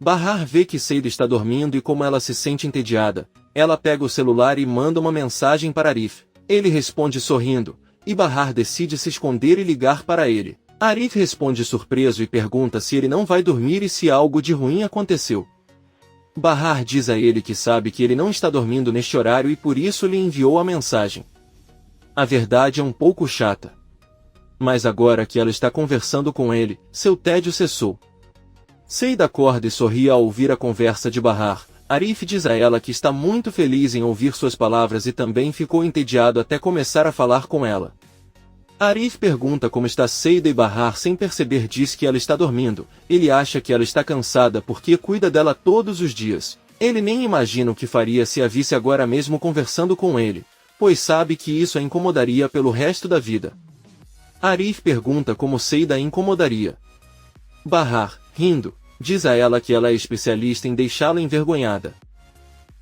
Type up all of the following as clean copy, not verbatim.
Bahar vê que Seida está dormindo e como ela se sente entediada, ela pega o celular e manda uma mensagem para Arif. Ele responde sorrindo, e Bahar decide se esconder e ligar para ele. Arif responde surpreso e pergunta se ele não vai dormir e se algo de ruim aconteceu. Bahar diz a ele que sabe que ele não está dormindo neste horário e por isso lhe enviou a mensagem. A verdade é um pouco chata. Mas agora que ela está conversando com ele, seu tédio cessou. Seida acorda e sorri ao ouvir a conversa de Bahar. Arif diz a ela que está muito feliz em ouvir suas palavras e também ficou entediado até começar a falar com ela. Arif pergunta como está Seida e Bahar sem perceber diz que ela está dormindo. Ele acha que ela está cansada porque cuida dela todos os dias. Ele nem imagina o que faria se a visse agora mesmo conversando com ele, pois sabe que isso a incomodaria pelo resto da vida. Arif pergunta como Seida a incomodaria. Bahar, rindo, diz a ela que ela é especialista em deixá-la envergonhada.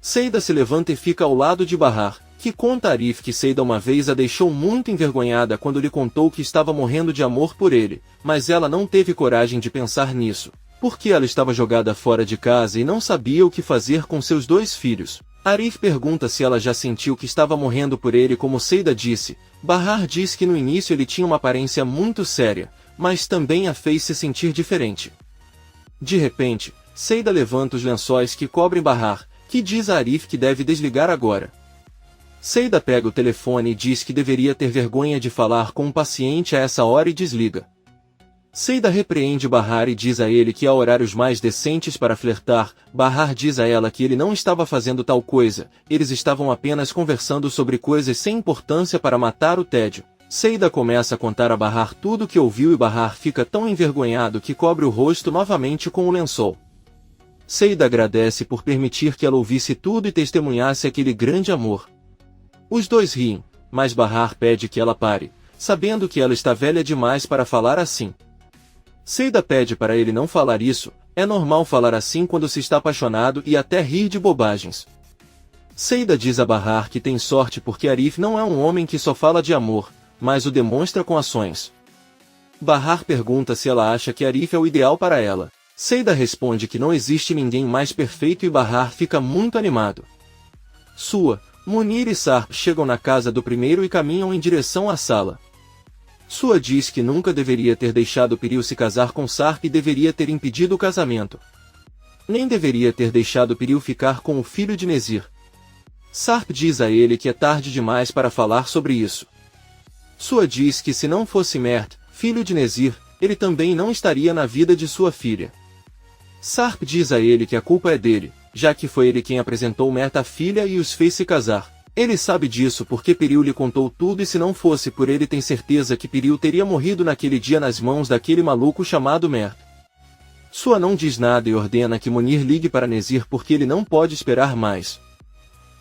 Seida se levanta e fica ao lado de Bahar, que conta a Arif que Seida uma vez a deixou muito envergonhada quando lhe contou que estava morrendo de amor por ele, mas ela não teve coragem de pensar nisso, porque ela estava jogada fora de casa e não sabia o que fazer com seus 2 filhos. Arif pergunta se ela já sentiu que estava morrendo por ele como Seida disse. Bahar diz que no início ele tinha uma aparência muito séria, mas também a fez se sentir diferente. De repente, Seida levanta os lençóis que cobrem Bahar, que diz a Arif que deve desligar agora. Seida pega o telefone e diz que deveria ter vergonha de falar com um paciente a essa hora e desliga. Seida repreende Bahar e diz a ele que há horários mais decentes para flertar. Bahar diz a ela que ele não estava fazendo tal coisa, eles estavam apenas conversando sobre coisas sem importância para matar o tédio. Seida começa a contar a Bahar tudo o que ouviu e Bahar fica tão envergonhado que cobre o rosto novamente com o lençol. Seida agradece por permitir que ela ouvisse tudo e testemunhasse aquele grande amor. Os 2 riem, mas Bahar pede que ela pare, sabendo que ela está velha demais para falar assim. Seida pede para ele não falar isso, é normal falar assim quando se está apaixonado e até rir de bobagens. Seida diz a Bahar que tem sorte porque Arif não é um homem que só fala de amor, mas o demonstra com ações. Bahar pergunta se ela acha que Arif é o ideal para ela. Seida responde que não existe ninguém mais perfeito e Bahar fica muito animado. Munir e Sarp chegam na casa do primeiro e caminham em direção à sala. Sua diz que nunca deveria ter deixado Piril se casar com Sarp e deveria ter impedido o casamento. Nem deveria ter deixado Piril ficar com o filho de Nezir. Sarp diz a ele que é tarde demais para falar sobre isso. Sua diz que se não fosse Mert, filho de Nezir, ele também não estaria na vida de sua filha. Sarp diz a ele que a culpa é dele, já que foi ele quem apresentou Mert à filha e os fez se casar. Ele sabe disso porque Piril lhe contou tudo e se não fosse por ele tem certeza que Piril teria morrido naquele dia nas mãos daquele maluco chamado Mert. Sua não diz nada e ordena que Munir ligue para Nezir porque ele não pode esperar mais.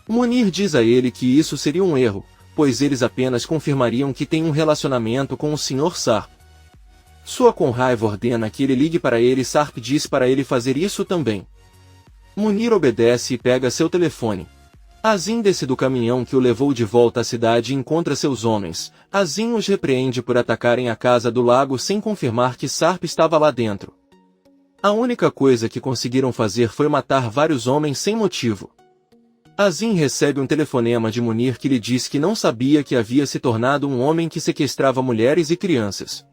Munir diz a ele que isso seria um erro, pois eles apenas confirmariam que tem um relacionamento com o Sr. Sarp. Sua com raiva ordena que ele ligue para ele e Sarp diz para ele fazer isso também. Munir obedece e pega seu telefone. Azim desce do caminhão que o levou de volta à cidade e encontra seus homens. Azim os repreende por atacarem a casa do lago sem confirmar que Sarp estava lá dentro. A única coisa que conseguiram fazer foi matar vários homens sem motivo. Azim recebe um telefonema de Munir que lhe diz que não sabia que havia se tornado um homem que sequestrava mulheres e crianças.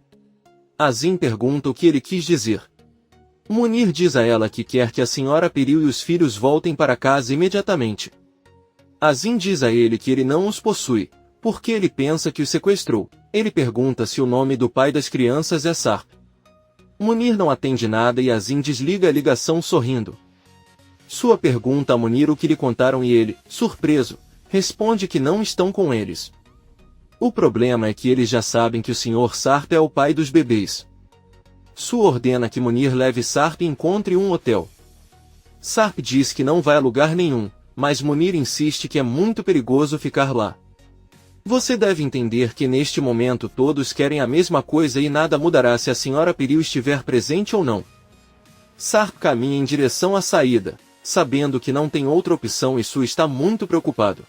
Azim pergunta o que ele quis dizer. Munir diz a ela que quer que a senhora Piril e os filhos voltem para casa imediatamente. Azim diz a ele que ele não os possui, porque ele pensa que os sequestrou. Ele pergunta se o nome do pai das crianças é Sarp. Munir não atende nada e Azim desliga a ligação sorrindo. Sua pergunta a Munir o que lhe contaram e ele, surpreso, responde que não estão com eles. O problema é que eles já sabem que o Sr. Sarp é o pai dos bebês. Sua ordena que Munir leve Sarp e encontre um hotel. Sarp diz que não vai a lugar nenhum, mas Munir insiste que é muito perigoso ficar lá. Você deve entender que neste momento todos querem a mesma coisa e nada mudará se a senhora Piril estiver presente ou não. Sarp caminha em direção à saída, sabendo que não tem outra opção e Su está muito preocupado.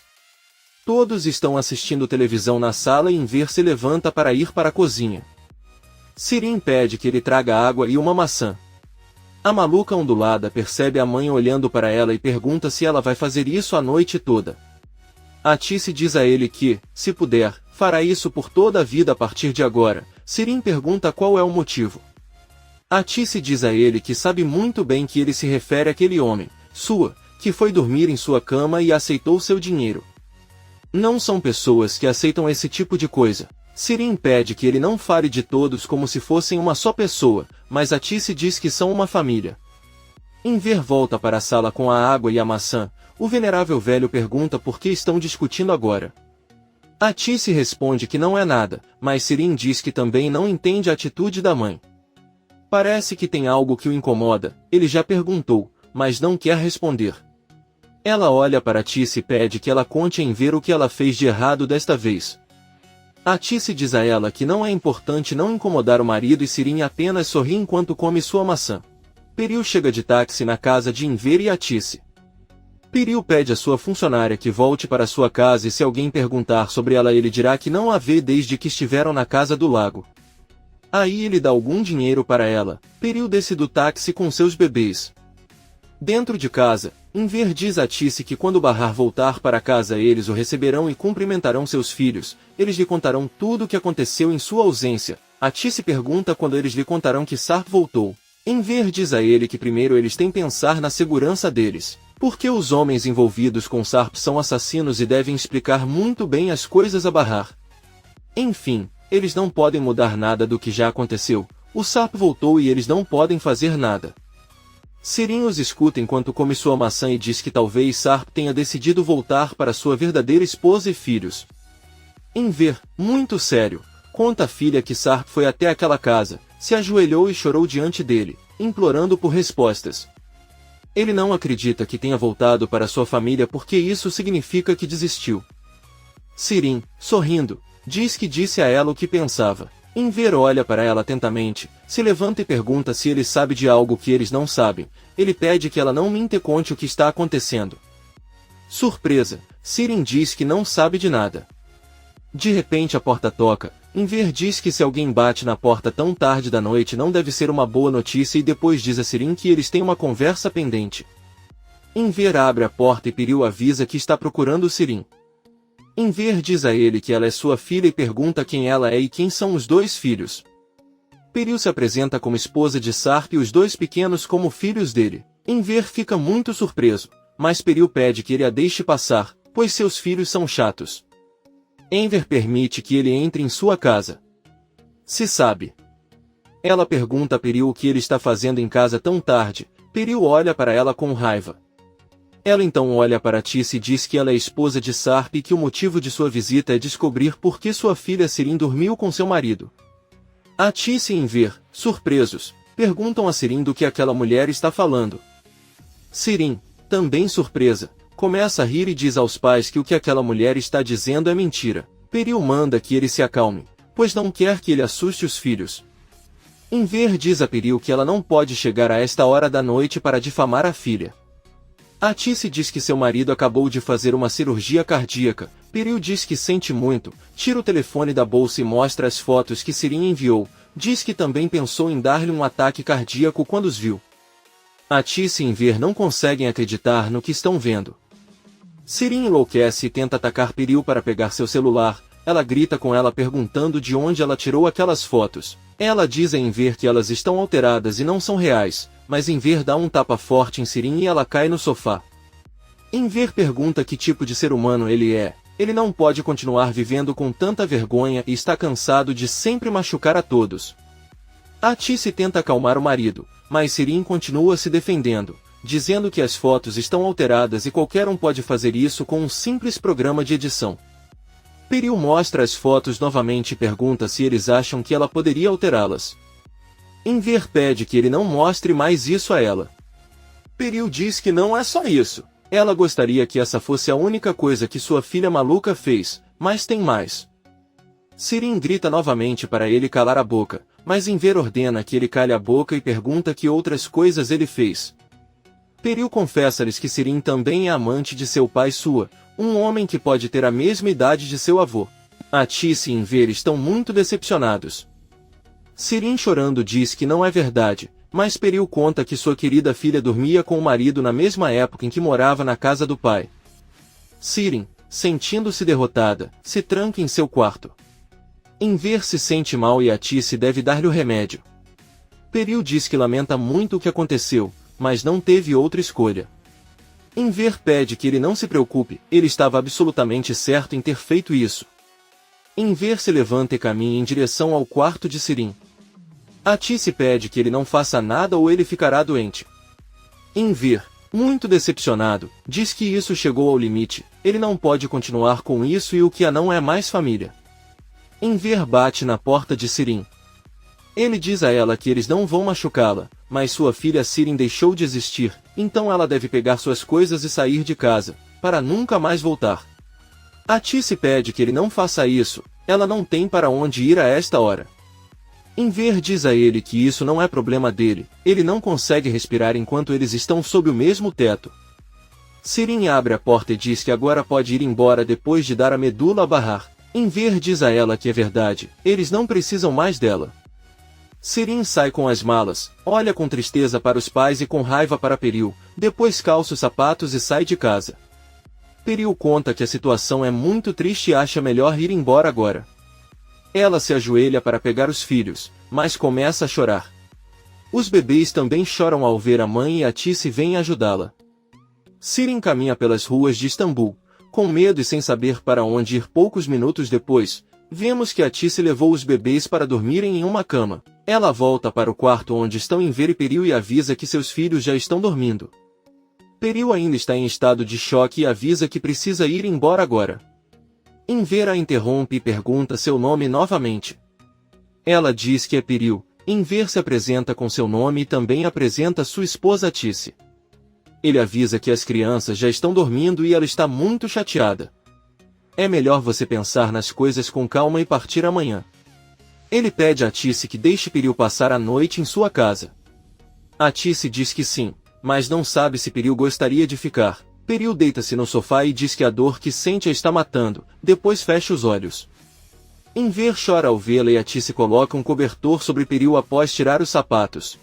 Todos estão assistindo televisão na sala e Enver se levanta para ir para a cozinha. Sirin pede que ele traga água e uma maçã. A maluca ondulada percebe a mãe olhando para ela e pergunta se ela vai fazer isso a noite toda. Atice diz a ele que, se puder, fará isso por toda a vida a partir de agora. Sirin pergunta qual é o motivo. Atice diz a ele que sabe muito bem que ele se refere àquele homem, que foi dormir em sua cama e aceitou seu dinheiro. Não são pessoas que aceitam esse tipo de coisa. Sirin pede que ele não fale de todos como se fossem uma só pessoa, mas Atice diz que são uma família. Enver volta para a sala com a água e a maçã. O venerável velho pergunta por que estão discutindo agora. Atice responde que não é nada, mas Sirin diz que também não entende a atitude da mãe. Parece que tem algo que o incomoda, ele já perguntou, mas não quer responder. Ela olha para Atice e pede que ela conte a Enver o que ela fez de errado desta vez. Atice diz a ela que não é importante não incomodar o marido e Sirin apenas sorri enquanto come sua maçã. Peril chega de táxi na casa de Enver e Atice. Peril pede a sua funcionária que volte para sua casa e se alguém perguntar sobre ela ele dirá que não a vê desde que estiveram na casa do lago. Aí ele dá algum dinheiro para ela. Peril desce do táxi com seus bebês. Dentro de casa, Enver diz a Atice que quando Bahar voltar para casa eles o receberão e cumprimentarão seus filhos. Eles lhe contarão tudo o que aconteceu em sua ausência. Atice pergunta quando eles lhe contarão que Sarp voltou. Enver diz a ele que primeiro eles têm que pensar na segurança deles, porque os homens envolvidos com Sarp são assassinos e devem explicar muito bem as coisas a Bahar. Enfim, eles não podem mudar nada do que já aconteceu. O Sarp voltou e eles não podem fazer nada. Sirin os escuta enquanto come sua maçã e diz que talvez Sarp tenha decidido voltar para sua verdadeira esposa e filhos. Enver, muito sério, conta à filha que Sarp foi até aquela casa, se ajoelhou e chorou diante dele, implorando por respostas. Ele não acredita que tenha voltado para sua família porque isso significa que desistiu. Sirin, sorrindo, diz que disse a ela o que pensava. Enver olha para ela atentamente, se levanta e pergunta se ele sabe de algo que eles não sabem. Ele pede que ela não minta e conte o que está acontecendo. Surpresa, Sirin diz que não sabe de nada. De repente a porta toca. Enver diz que se alguém bate na porta tão tarde da noite não deve ser uma boa notícia e depois diz a Sirin que eles têm uma conversa pendente. Enver abre a porta e Peril avisa que está procurando Sirin. Enver diz a ele que ela é sua filha e pergunta quem ela é e quem são os dois filhos. Peril se apresenta como esposa de Sarp e os dois pequenos como filhos dele. Enver fica muito surpreso, mas Peril pede que ele a deixe passar, pois seus filhos são chatos. Enver permite que ele entre em sua casa. Se sabe. Ela pergunta a Peril o que ele está fazendo em casa tão tarde. Peril olha para ela com raiva. Ela então olha para Atice e diz que ela é esposa de Sarp e que o motivo de sua visita é descobrir por que sua filha Sirin dormiu com seu marido. Atice e Enver, surpresos, perguntam a Sirin do que aquela mulher está falando. Sirin, também surpresa, começa a rir e diz aos pais que o que aquela mulher está dizendo é mentira. Peril manda que ele se acalme, pois não quer que ele assuste os filhos. Enver diz a Peril que ela não pode chegar a esta hora da noite para difamar a filha. Atice diz que seu marido acabou de fazer uma cirurgia cardíaca. Peril diz que sente muito, tira o telefone da bolsa e mostra as fotos que Sirin enviou. Diz que também pensou em dar-lhe um ataque cardíaco quando os viu. Atice e Enver não conseguem acreditar no que estão vendo. Sirin enlouquece e tenta atacar Peril para pegar seu celular. Ela grita com ela perguntando de onde ela tirou aquelas fotos. Ela diz a Enver que elas estão alteradas e não são reais, mas Enver dá um tapa forte em Sirin e ela cai no sofá. Enver pergunta que tipo de ser humano ele é. Ele não pode continuar vivendo com tanta vergonha e está cansado de sempre machucar a todos. Atice tenta acalmar o marido, mas Sirin continua se defendendo, dizendo que as fotos estão alteradas e qualquer um pode fazer isso com um simples programa de edição. Peril mostra as fotos novamente e pergunta se eles acham que ela poderia alterá-las. Enver pede que ele não mostre mais isso a ela. Peril diz que não é só isso. Ela gostaria que essa fosse a única coisa que sua filha maluca fez, mas tem mais. Sirin grita novamente para ele calar a boca, mas Enver ordena que ele cale a boca e pergunta que outras coisas ele fez. Peril confessa-lhes que Sirin também é amante de seu pai um homem que pode ter a mesma idade de seu avô. Atice e Enver estão muito decepcionados. Sirin chorando diz que não é verdade, mas Peril conta que sua querida filha dormia com o marido na mesma época em que morava na casa do pai. Sirin, sentindo-se derrotada, se tranca em seu quarto. Enver se sente mal e Atice deve dar-lhe o remédio. Peril diz que lamenta muito o que aconteceu, mas não teve outra escolha. Enver pede que ele não se preocupe, ele estava absolutamente certo em ter feito isso. Enver se levanta e caminha em direção ao quarto de Sirin. Atice pede que ele não faça nada ou ele ficará doente. Enver, muito decepcionado, diz que isso chegou ao limite, ele não pode continuar com isso e o que não é mais família. Enver bate na porta de Sirin. Ele diz a ela que eles não vão machucá-la, mas sua filha Sirin deixou de existir, então ela deve pegar suas coisas e sair de casa, para nunca mais voltar. Atice pede que ele não faça isso, ela não tem para onde ir a esta hora. Enver diz a ele que isso não é problema dele, ele não consegue respirar enquanto eles estão sob o mesmo teto. Sirin abre a porta e diz que agora pode ir embora depois de dar a medula a Bahar. Enver diz a ela que é verdade, eles não precisam mais dela. Sirin sai com as malas, olha com tristeza para os pais e com raiva para Peril, depois calça os sapatos e sai de casa. Peril conta que a situação é muito triste e acha melhor ir embora agora. Ela se ajoelha para pegar os filhos, mas começa a chorar. Os bebês também choram ao ver a mãe e Atice vêm ajudá-la. Sirin caminha pelas ruas de Istambul, com medo e sem saber para onde ir. Poucos minutos depois, vemos que Atice levou os bebês para dormirem em uma cama. Ela volta para o quarto onde estão Enver e Peril e avisa que seus filhos já estão dormindo. Peril ainda está em estado de choque e avisa que precisa ir embora agora. Enver a interrompe e pergunta seu nome novamente. Ela diz que é Peril. Enver se apresenta com seu nome e também apresenta sua esposa Atice. Ele avisa que as crianças já estão dormindo e ela está muito chateada. É melhor você pensar nas coisas com calma e partir amanhã. Ele pede a Atice que deixe Peril passar a noite em sua casa. Atice diz que sim, mas não sabe se Peril gostaria de ficar. Peril deita-se no sofá e diz que a dor que sente a está matando, depois fecha os olhos. Enver chora ao vê-la e Atice coloca um cobertor sobre Peril após tirar os sapatos.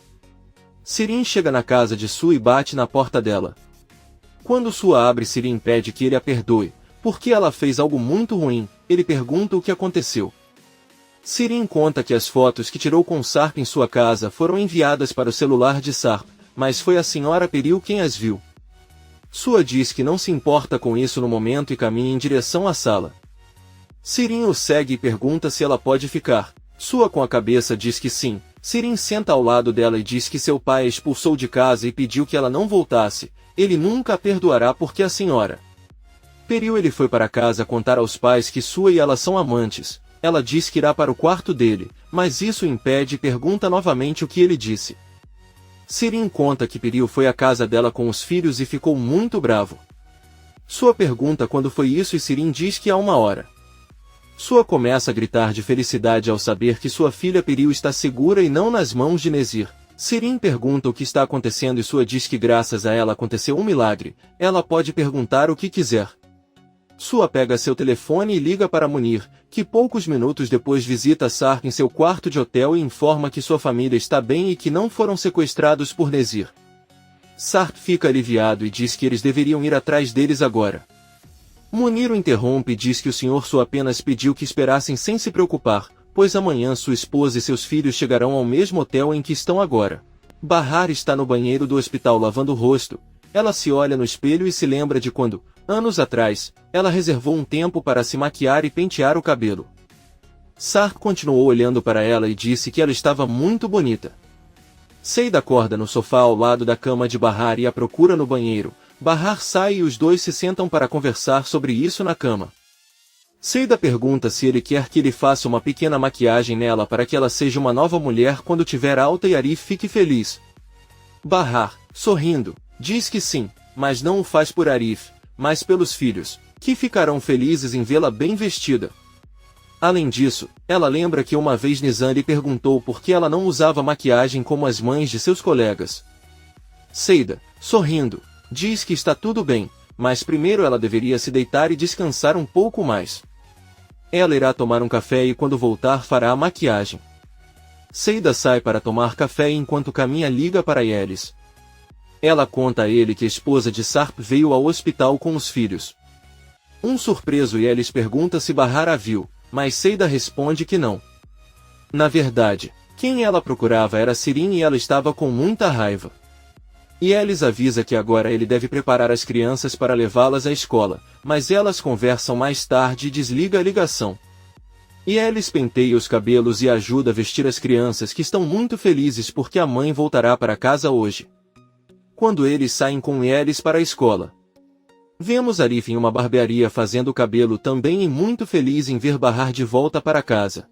Sirin chega na casa de Su e bate na porta dela. Quando Su abre, Sirin pede que ele a perdoe, porque ela fez algo muito ruim. Ele pergunta o que aconteceu. Sirin conta que as fotos que tirou com Sarp em sua casa foram enviadas para o celular de Sarp, mas foi a senhora Peril quem as viu. Sua diz que não se importa com isso no momento e caminha em direção à sala. Sirin o segue e pergunta se ela pode ficar. Sua com a cabeça diz que sim. Sirin senta ao lado dela e diz que seu pai a expulsou de casa e pediu que ela não voltasse. Ele nunca a perdoará porque a senhora Peril ele foi para casa contar aos pais que Sua e ela são amantes. Ela diz que irá para o quarto dele, mas isso o impede e pergunta novamente o que ele disse. Sirin conta que Peril foi à casa dela com os filhos e ficou muito bravo. Sua pergunta quando foi isso e Sirin diz que há 1 hora. Sua começa a gritar de felicidade ao saber que sua filha Peril está segura e não nas mãos de Nezir. Sirin pergunta o que está acontecendo e Sua diz que graças a ela aconteceu um milagre, ela pode perguntar o que quiser. Sua pega seu telefone e liga para Munir, que poucos minutos depois visita Sarp em seu quarto de hotel e informa que sua família está bem e que não foram sequestrados por Nezir. Sarp fica aliviado e diz que eles deveriam ir atrás deles agora. Munir o interrompe e diz que o Sr. Su apenas pediu que esperassem sem se preocupar, pois amanhã sua esposa e seus filhos chegarão ao mesmo hotel em que estão agora. Bahar está no banheiro do hospital lavando o rosto. Ela se olha no espelho e se lembra de quando, anos atrás, ela reservou um tempo para se maquiar e pentear o cabelo. Sarp continuou olhando para ela e disse que ela estava muito bonita. Seida acorda no sofá ao lado da cama de Bahar e a procura no banheiro. Bahar sai e os dois se sentam para conversar sobre isso na cama. Seida pergunta se ele quer que ele faça uma pequena maquiagem nela para que ela seja uma nova mulher quando tiver alta e Arif fique feliz. Bahar, sorrindo, diz que sim, mas não o faz por Arif, mas pelos filhos, que ficarão felizes em vê-la bem vestida. Além disso, ela lembra que uma vez Nizam lhe perguntou por que ela não usava maquiagem como as mães de seus colegas. Seida, sorrindo, diz que está tudo bem, mas primeiro ela deveria se deitar e descansar um pouco mais. Ela irá tomar um café e quando voltar fará a maquiagem. Seida sai para tomar café enquanto caminha liga para Yelis. Ela conta a ele que a esposa de Sarp veio ao hospital com os filhos. Surpreso Yelis pergunta se Bahar a viu, mas Seida responde que não. Na verdade, quem ela procurava era Sirin e ela estava com muita raiva. Yelis avisa que agora ele deve preparar as crianças para levá-las à escola, mas elas conversam mais tarde e desliga a ligação. Yelis penteia os cabelos e ajuda a vestir as crianças que estão muito felizes porque a mãe voltará para casa hoje. Quando eles saem com Yelis para a escola, vemos Arif em uma barbearia fazendo o cabelo também e muito feliz em ver Bahar de volta para casa.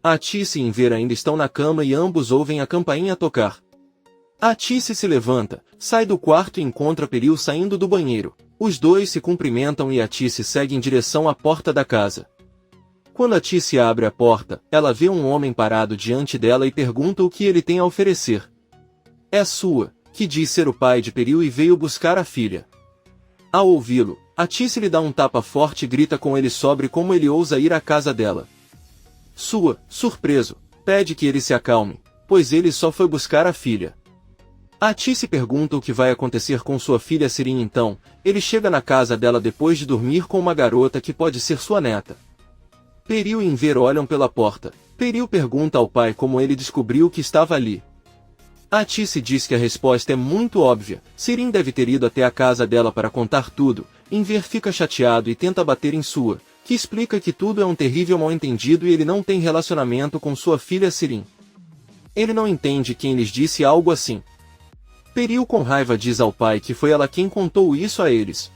Atice e Enver ainda estão na cama e ambos ouvem a campainha tocar. Atice se levanta, sai do quarto e encontra Peril saindo do banheiro. Os dois se cumprimentam e Atice segue em direção à porta da casa. Quando Atice abre a porta, ela vê um homem parado diante dela e pergunta o que ele tem a oferecer. É sua, que diz ser o pai de Peril e veio buscar a filha. Ao ouvi-lo, Atice lhe dá um tapa forte e grita com ele sobre como ele ousa ir à casa dela. Sua, surpreso, pede que ele se acalme, pois ele só foi buscar a filha. Atice pergunta o que vai acontecer com sua filha Sirin então, ele chega na casa dela depois de dormir com uma garota que pode ser sua neta. Peril e Enver olham pela porta. Peril pergunta ao pai como ele descobriu que estava ali. Atice diz que a resposta é muito óbvia, Sirin deve ter ido até a casa dela para contar tudo. Enver fica chateado e tenta bater em sua, que explica que tudo é um terrível mal-entendido e ele não tem relacionamento com sua filha Sirin. Ele não entende quem lhes disse algo assim. Peril com raiva diz ao pai que foi ela quem contou isso a eles.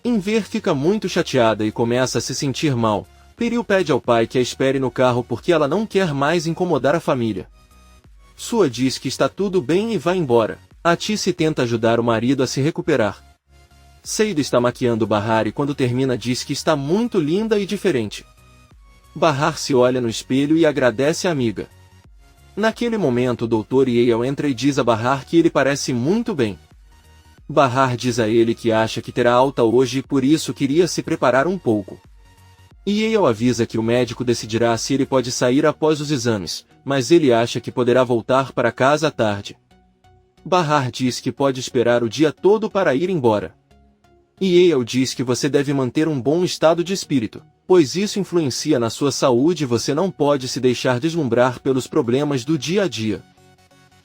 Enver fica muito chateada e começa a se sentir mal. Peril pede ao pai que a espere no carro porque ela não quer mais incomodar a família. Sua diz que está tudo bem e vai embora. Atice tenta ajudar o marido a se recuperar. Seida está maquiando Bahar e quando termina diz que está muito linda e diferente. Bahar se olha no espelho e agradece a amiga. Naquele momento o Dr. Yale entra e diz a Bahar que ele parece muito bem. Bahar diz a ele que acha que terá alta hoje e por isso queria se preparar um pouco. Yale avisa que o médico decidirá se ele pode sair após os exames, mas ele acha que poderá voltar para casa à tarde. Bahar diz que pode esperar o dia todo para ir embora. Yale diz que você deve manter um bom estado de espírito, pois isso influencia na sua saúde e você não pode se deixar deslumbrar pelos problemas do dia a dia.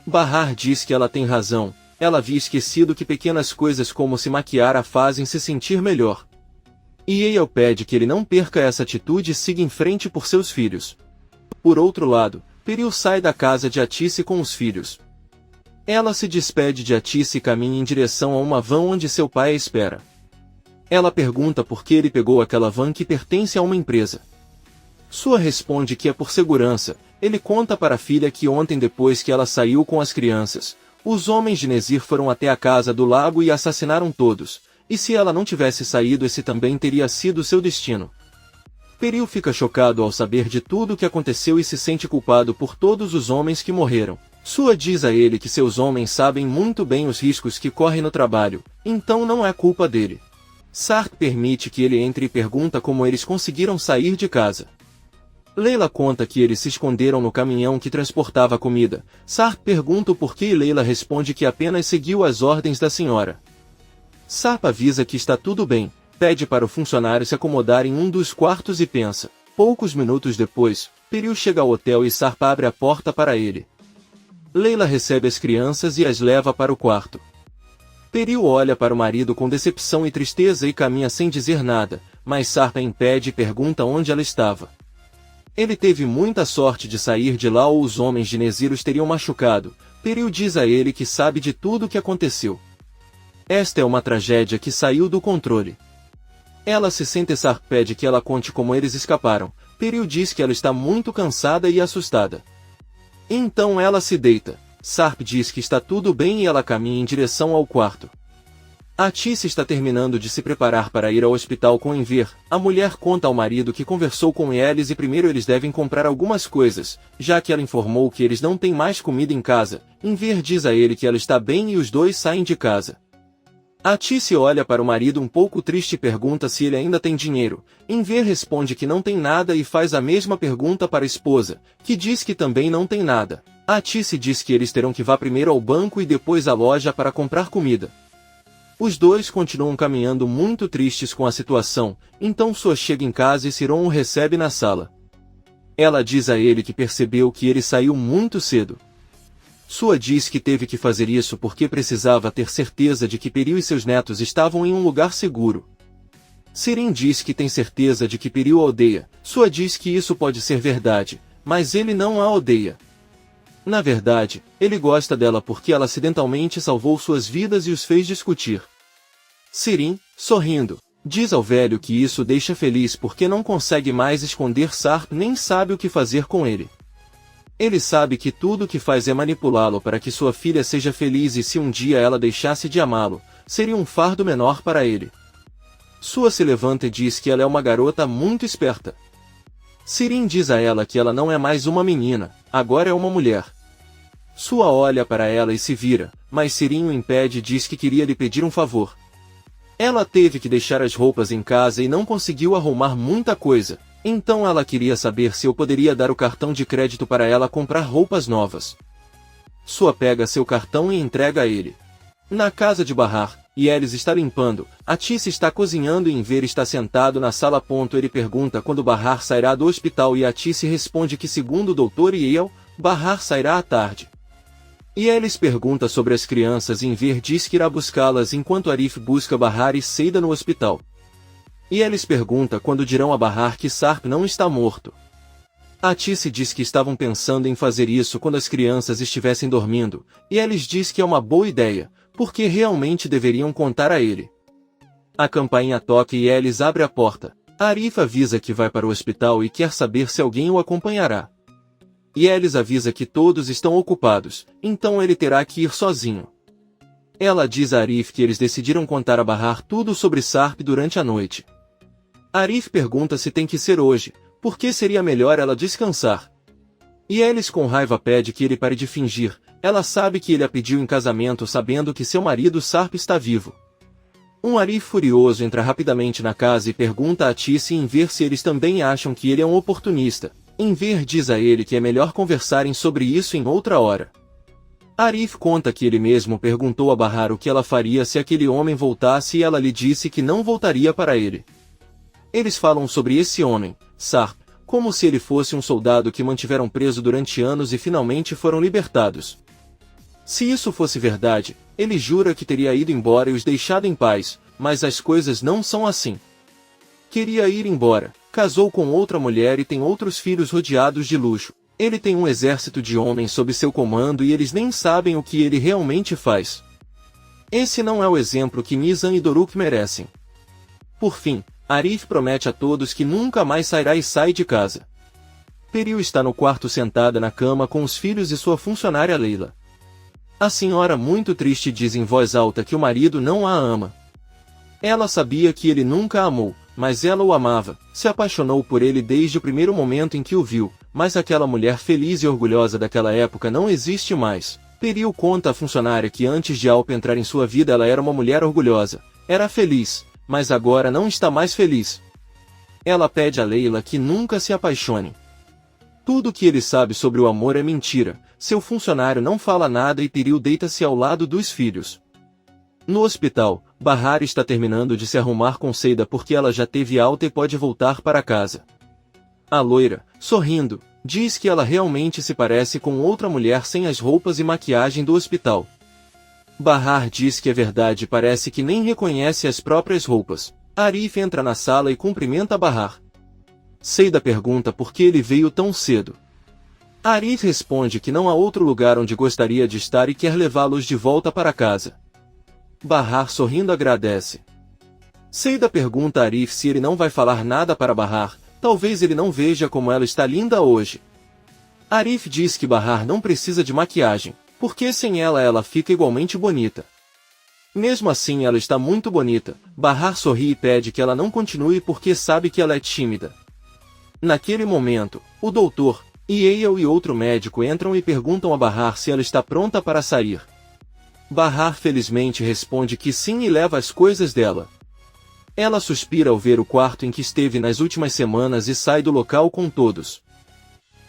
Bahar diz que ela tem razão, ela havia esquecido que pequenas coisas como se maquiar a fazem se sentir melhor. Yale pede que ele não perca essa atitude e siga em frente por seus filhos. Por outro lado, Peril sai da casa de Atice com os filhos. Ela se despede de Atice e caminha em direção a uma van onde seu pai a espera. Ela pergunta por que ele pegou aquela van que pertence a uma empresa. Sua responde que é por segurança. Ele conta para a filha que ontem depois que ela saiu com as crianças, os homens de Nezir foram até a casa do lago e assassinaram todos, e se ela não tivesse saído esse também teria sido seu destino. Peril fica chocado ao saber de tudo o que aconteceu e se sente culpado por todos os homens que morreram. Sua diz a ele que seus homens sabem muito bem os riscos que correm no trabalho, então não é culpa dele. Sark permite que ele entre e pergunta como eles conseguiram sair de casa. Leila conta que eles se esconderam no caminhão que transportava comida. Sark pergunta o porquê e Leila responde que apenas seguiu as ordens da senhora. Sarp avisa que está tudo bem, pede para o funcionário se acomodar em um dos quartos e pensa. Poucos minutos depois, Peril chega ao hotel e Sarp abre a porta para ele. Leila recebe as crianças e as leva para o quarto. Peril olha para o marido com decepção e tristeza e caminha sem dizer nada, mas Sarp a impede e pergunta onde ela estava. Ele teve muita sorte de sair de lá ou os homens de Nezir os teriam machucado. Peril diz a ele que sabe de tudo o que aconteceu. Esta é uma tragédia que saiu do controle. Ela se sente e Sarp pede que ela conte como eles escaparam. Peril diz que ela está muito cansada e assustada. Então ela se deita. Sarp diz que está tudo bem e ela caminha em direção ao quarto. Atice está terminando de se preparar para ir ao hospital com Enver. A mulher conta ao marido que conversou com eles e primeiro eles devem comprar algumas coisas, já que ela informou que eles não têm mais comida em casa. Enver diz a ele que ela está bem e os dois saem de casa. Atice olha para o marido um pouco triste e pergunta se ele ainda tem dinheiro. Enver responde que não tem nada e faz a mesma pergunta para a esposa, que diz que também não tem nada. Atice diz que eles terão que vá primeiro ao banco e depois à loja para comprar comida. Os dois continuam caminhando muito tristes com a situação, então Sua chega em casa e Siron o recebe na sala. Ela diz a ele que percebeu que ele saiu muito cedo. Sua diz que teve que fazer isso porque precisava ter certeza de que Peril e seus netos estavam em um lugar seguro. Sirin diz que tem certeza de que Peril a odeia. Sua diz que isso pode ser verdade, mas ele não a odeia. Na verdade, ele gosta dela porque ela acidentalmente salvou suas vidas e os fez discutir. Sirin, sorrindo, diz ao velho que isso deixa feliz porque não consegue mais esconder Sarp nem sabe o que fazer com ele. Ele sabe que tudo o que faz é manipulá-lo para que sua filha seja feliz e se um dia ela deixasse de amá-lo, seria um fardo menor para ele. Sua se levanta e diz que ela é uma garota muito esperta. Sirin diz a ela que ela não é mais uma menina, agora é uma mulher. Sua olha para ela e se vira, mas Sirin o impede e diz que queria lhe pedir um favor. Ela teve que deixar as roupas em casa e não conseguiu arrumar muita coisa. Então ela queria saber se eu poderia dar o cartão de crédito para ela comprar roupas novas. Sua pega seu cartão e entrega a ele. Na casa de Bahar, Yelis está limpando, Atice está cozinhando e Enver está sentado na sala. Ele pergunta quando Bahar sairá do hospital e Atice responde que segundo o Dr. Yale, Bahar sairá à tarde. Yelis pergunta sobre as crianças e Enver diz que irá buscá-las enquanto Arif busca Bahar e Seida no hospital. Yelis pergunta quando dirão a Bahar que Sarp não está morto. Atice diz que estavam pensando em fazer isso quando as crianças estivessem dormindo, e Yelis diz que é uma boa ideia, porque realmente deveriam contar a ele. A campainha toca e Yelis abre a porta. Arif avisa que vai para o hospital e quer saber se alguém o acompanhará. Yelis avisa que todos estão ocupados, então ele terá que ir sozinho. Ela diz a Arif que eles decidiram contar a Bahar tudo sobre Sarp durante a noite. Arif pergunta se tem que ser hoje, porque seria melhor ela descansar. Yelis com raiva pede que ele pare de fingir, ela sabe que ele a pediu em casamento sabendo que seu marido Sarp está vivo. Um Arif furioso entra rapidamente na casa e pergunta a Atice e Enver se eles também acham que ele é um oportunista. Enver diz a ele que é melhor conversarem sobre isso em outra hora. Arif conta que ele mesmo perguntou a Bahar o que ela faria se aquele homem voltasse e ela lhe disse que não voltaria para ele. Eles falam sobre esse homem, Sarp, como se ele fosse um soldado que mantiveram preso durante anos e finalmente foram libertados. Se isso fosse verdade, ele jura que teria ido embora e os deixado em paz, mas as coisas não são assim. Queria ir embora, casou com outra mulher e tem outros filhos rodeados de luxo. Ele tem um exército de homens sob seu comando e eles nem sabem o que ele realmente faz. Esse não é o exemplo que Mizan e Doruk merecem. Por fim, Arif promete a todos que nunca mais sairá e sai de casa. Peril está no quarto sentada na cama com os filhos e sua funcionária Leila. A senhora muito triste diz em voz alta que o marido não a ama. Ela sabia que ele nunca a amou, mas ela o amava, se apaixonou por ele desde o primeiro momento em que o viu, mas aquela mulher feliz e orgulhosa daquela época não existe mais. Peril conta à funcionária que antes de Alp entrar em sua vida ela era uma mulher orgulhosa, era feliz, mas agora não está mais feliz. Ela pede a Leila que nunca se apaixone. Tudo que ele sabe sobre o amor é mentira, seu funcionário não fala nada e Peril deita-se ao lado dos filhos. No hospital, Bahar está terminando de se arrumar com Seida porque ela já teve alta e pode voltar para casa. A loira, sorrindo, diz que ela realmente se parece com outra mulher sem as roupas e maquiagem do hospital. Bahar diz que é verdade e parece que nem reconhece as próprias roupas. Arif entra na sala e cumprimenta Bahar. Seida pergunta por que ele veio tão cedo. Arif responde que não há outro lugar onde gostaria de estar e quer levá-los de volta para casa. Bahar sorrindo agradece. Seida pergunta a Arif se ele não vai falar nada para Bahar, talvez ele não veja como ela está linda hoje. Arif diz que Bahar não precisa de maquiagem, porque sem ela fica igualmente bonita. Mesmo assim ela está muito bonita. Bahar sorri e pede que ela não continue porque sabe que ela é tímida. Naquele momento, o doutor, Yale e outro médico entram e perguntam a Bahar se ela está pronta para sair. Bahar felizmente responde que sim e leva as coisas dela. Ela suspira ao ver o quarto em que esteve nas últimas semanas e sai do local com todos.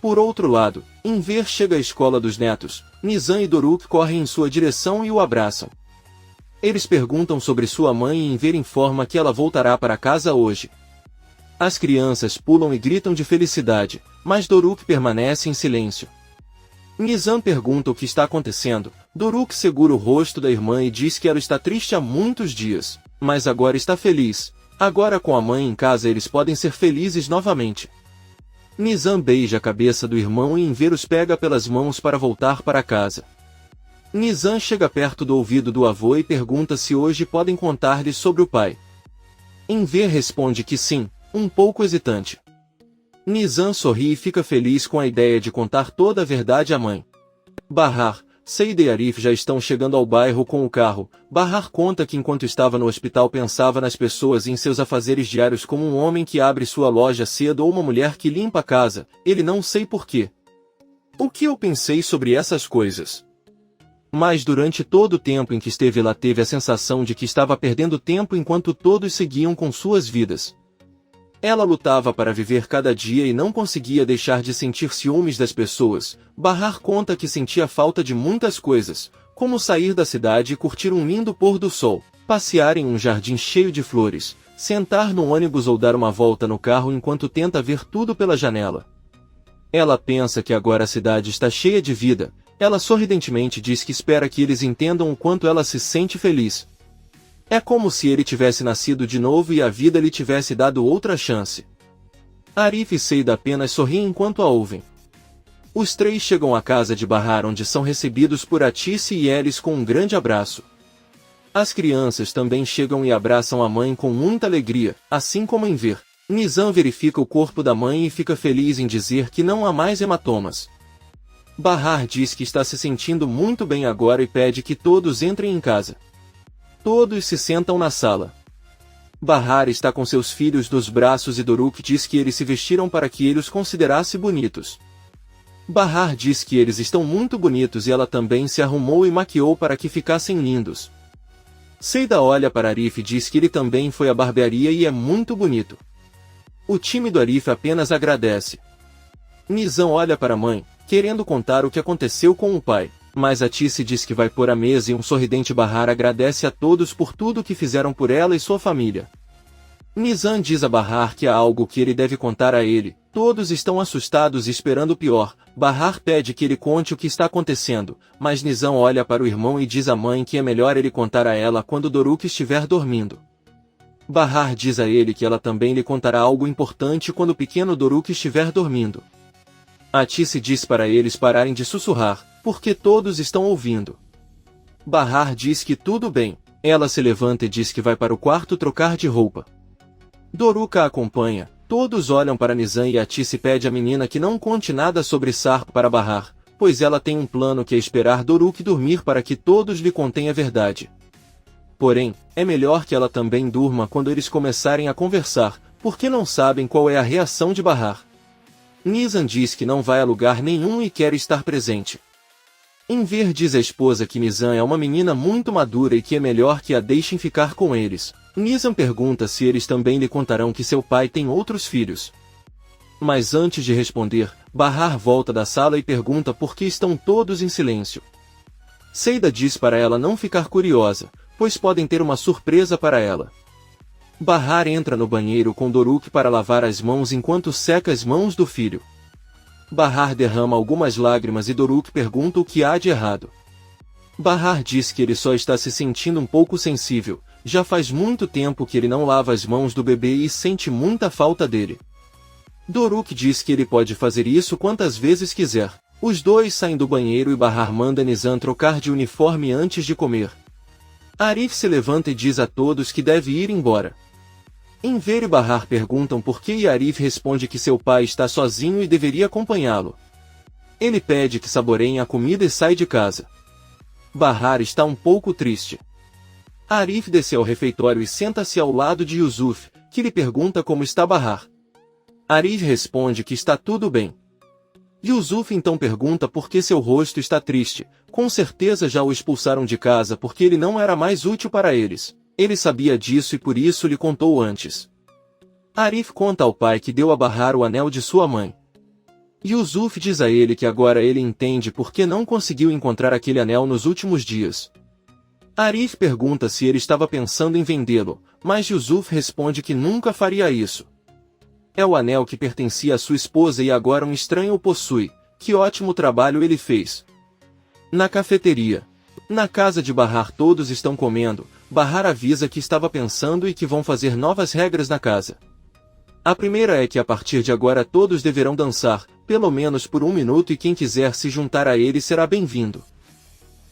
Por outro lado, Enver chega à escola dos netos. Nizam e Doruk correm em sua direção e o abraçam. Eles perguntam sobre sua mãe e Enver informa que ela voltará para casa hoje. As crianças pulam e gritam de felicidade, mas Doruk permanece em silêncio. Nizam pergunta o que está acontecendo. Doruk segura o rosto da irmã e diz que ela está triste há muitos dias, mas agora está feliz. Agora com a mãe em casa eles podem ser felizes novamente. Nizam beija a cabeça do irmão e Enver os pega pelas mãos para voltar para casa. Nizam chega perto do ouvido do avô e pergunta se hoje podem contar-lhe sobre o pai. Enver responde que sim, um pouco hesitante. Nizam sorri e fica feliz com a ideia de contar toda a verdade à mãe. Bahar, Seida e Arif já estão chegando ao bairro com o carro. Bahar conta que enquanto estava no hospital pensava nas pessoas e em seus afazeres diários como um homem que abre sua loja cedo ou uma mulher que limpa a casa. Ele não sei porquê. O que eu pensei sobre essas coisas? Mas durante todo o tempo em que esteve lá teve a sensação de que estava perdendo tempo enquanto todos seguiam com suas vidas. Ela lutava para viver cada dia e não conseguia deixar de sentir ciúmes das pessoas. Bahar conta que sentia falta de muitas coisas, como sair da cidade e curtir um lindo pôr do sol, passear em um jardim cheio de flores, sentar no ônibus ou dar uma volta no carro enquanto tenta ver tudo pela janela. Ela pensa que agora a cidade está cheia de vida. Ela sorridentemente diz que espera que eles entendam o quanto ela se sente feliz. É como se ele tivesse nascido de novo e a vida lhe tivesse dado outra chance. Arif e Seida apenas sorriem enquanto a ouvem. Os três chegam à casa de Bahar onde são recebidos por Atice e Elis com um grande abraço. As crianças também chegam e abraçam a mãe com muita alegria, assim como Enver. Nizam verifica o corpo da mãe e fica feliz em dizer que não há mais hematomas. Bahar diz que está se sentindo muito bem agora e pede que todos entrem em casa. Todos se sentam na sala. Bahar está com seus filhos nos braços e Doruk diz que eles se vestiram para que ele os considerasse bonitos. Bahar diz que eles estão muito bonitos e ela também se arrumou e maquiou para que ficassem lindos. Seida olha para Arif e diz que ele também foi à barbearia e é muito bonito. O tímido Arif apenas agradece. Nizam olha para a mãe, querendo contar o que aconteceu com o pai. Mas Atice diz que vai pôr a mesa e um sorridente Bahar agradece a todos por tudo que fizeram por ela e sua família. Nizam diz a Bahar que há algo que ele deve contar a ele. Todos estão assustados e esperando o pior. Bahar pede que ele conte o que está acontecendo, mas Nizam olha para o irmão e diz à mãe que é melhor ele contar a ela quando Doruk estiver dormindo. Bahar diz a ele que ela também lhe contará algo importante quando o pequeno Doruk estiver dormindo. Atice diz para eles pararem de sussurrar, porque todos estão ouvindo. Bahar diz que tudo bem. Ela se levanta e diz que vai para o quarto trocar de roupa. Doruk a acompanha. Todos olham para Nizam e Atice pede à menina que não conte nada sobre Sarp para Bahar, pois ela tem um plano que é esperar Doruk dormir para que todos lhe contem a verdade. Porém, é melhor que ela também durma quando eles começarem a conversar, porque não sabem qual é a reação de Bahar. Nizam diz que não vai a lugar nenhum e quer estar presente. Enver diz à esposa que Nizam é uma menina muito madura e que é melhor que a deixem ficar com eles. Nizam pergunta se eles também lhe contarão que seu pai tem outros filhos. Mas antes de responder, Bahar volta da sala e pergunta por que estão todos em silêncio. Seida diz para ela não ficar curiosa, pois podem ter uma surpresa para ela. Bahar entra no banheiro com Doruk para lavar as mãos enquanto seca as mãos do filho. Bahar derrama algumas lágrimas e Doruk pergunta o que há de errado. Bahar diz que ele só está se sentindo um pouco sensível, já faz muito tempo que ele não lava as mãos do bebê e sente muita falta dele. Doruk diz que ele pode fazer isso quantas vezes quiser. Os dois saem do banheiro e Bahar manda Nizam trocar de uniforme antes de comer. Arif se levanta e diz a todos que deve ir embora. Enver e Bahar perguntam por que e Arif responde que seu pai está sozinho e deveria acompanhá-lo. Ele pede que saboreiem a comida e sai de casa. Bahar está um pouco triste. Arif desce ao refeitório e senta-se ao lado de Yusuf, que lhe pergunta como está Bahar. Arif responde que está tudo bem. Yusuf então pergunta por que seu rosto está triste. Com certeza já o expulsaram de casa porque ele não era mais útil para eles. Ele sabia disso e por isso lhe contou antes. Arif conta ao pai que deu a Bahar o anel de sua mãe. Yusuf diz a ele que agora ele entende por que não conseguiu encontrar aquele anel nos últimos dias. Arif pergunta se ele estava pensando em vendê-lo, mas Yusuf responde que nunca faria isso. É o anel que pertencia à sua esposa e agora um estranho o possui. Que ótimo trabalho ele fez. Na cafeteria. Na casa de Bahar todos estão comendo. Bahar avisa que estava pensando e que vão fazer novas regras na casa. A primeira é que a partir de agora todos deverão dançar, pelo menos por 1 minuto, e quem quiser se juntar a ele será bem-vindo.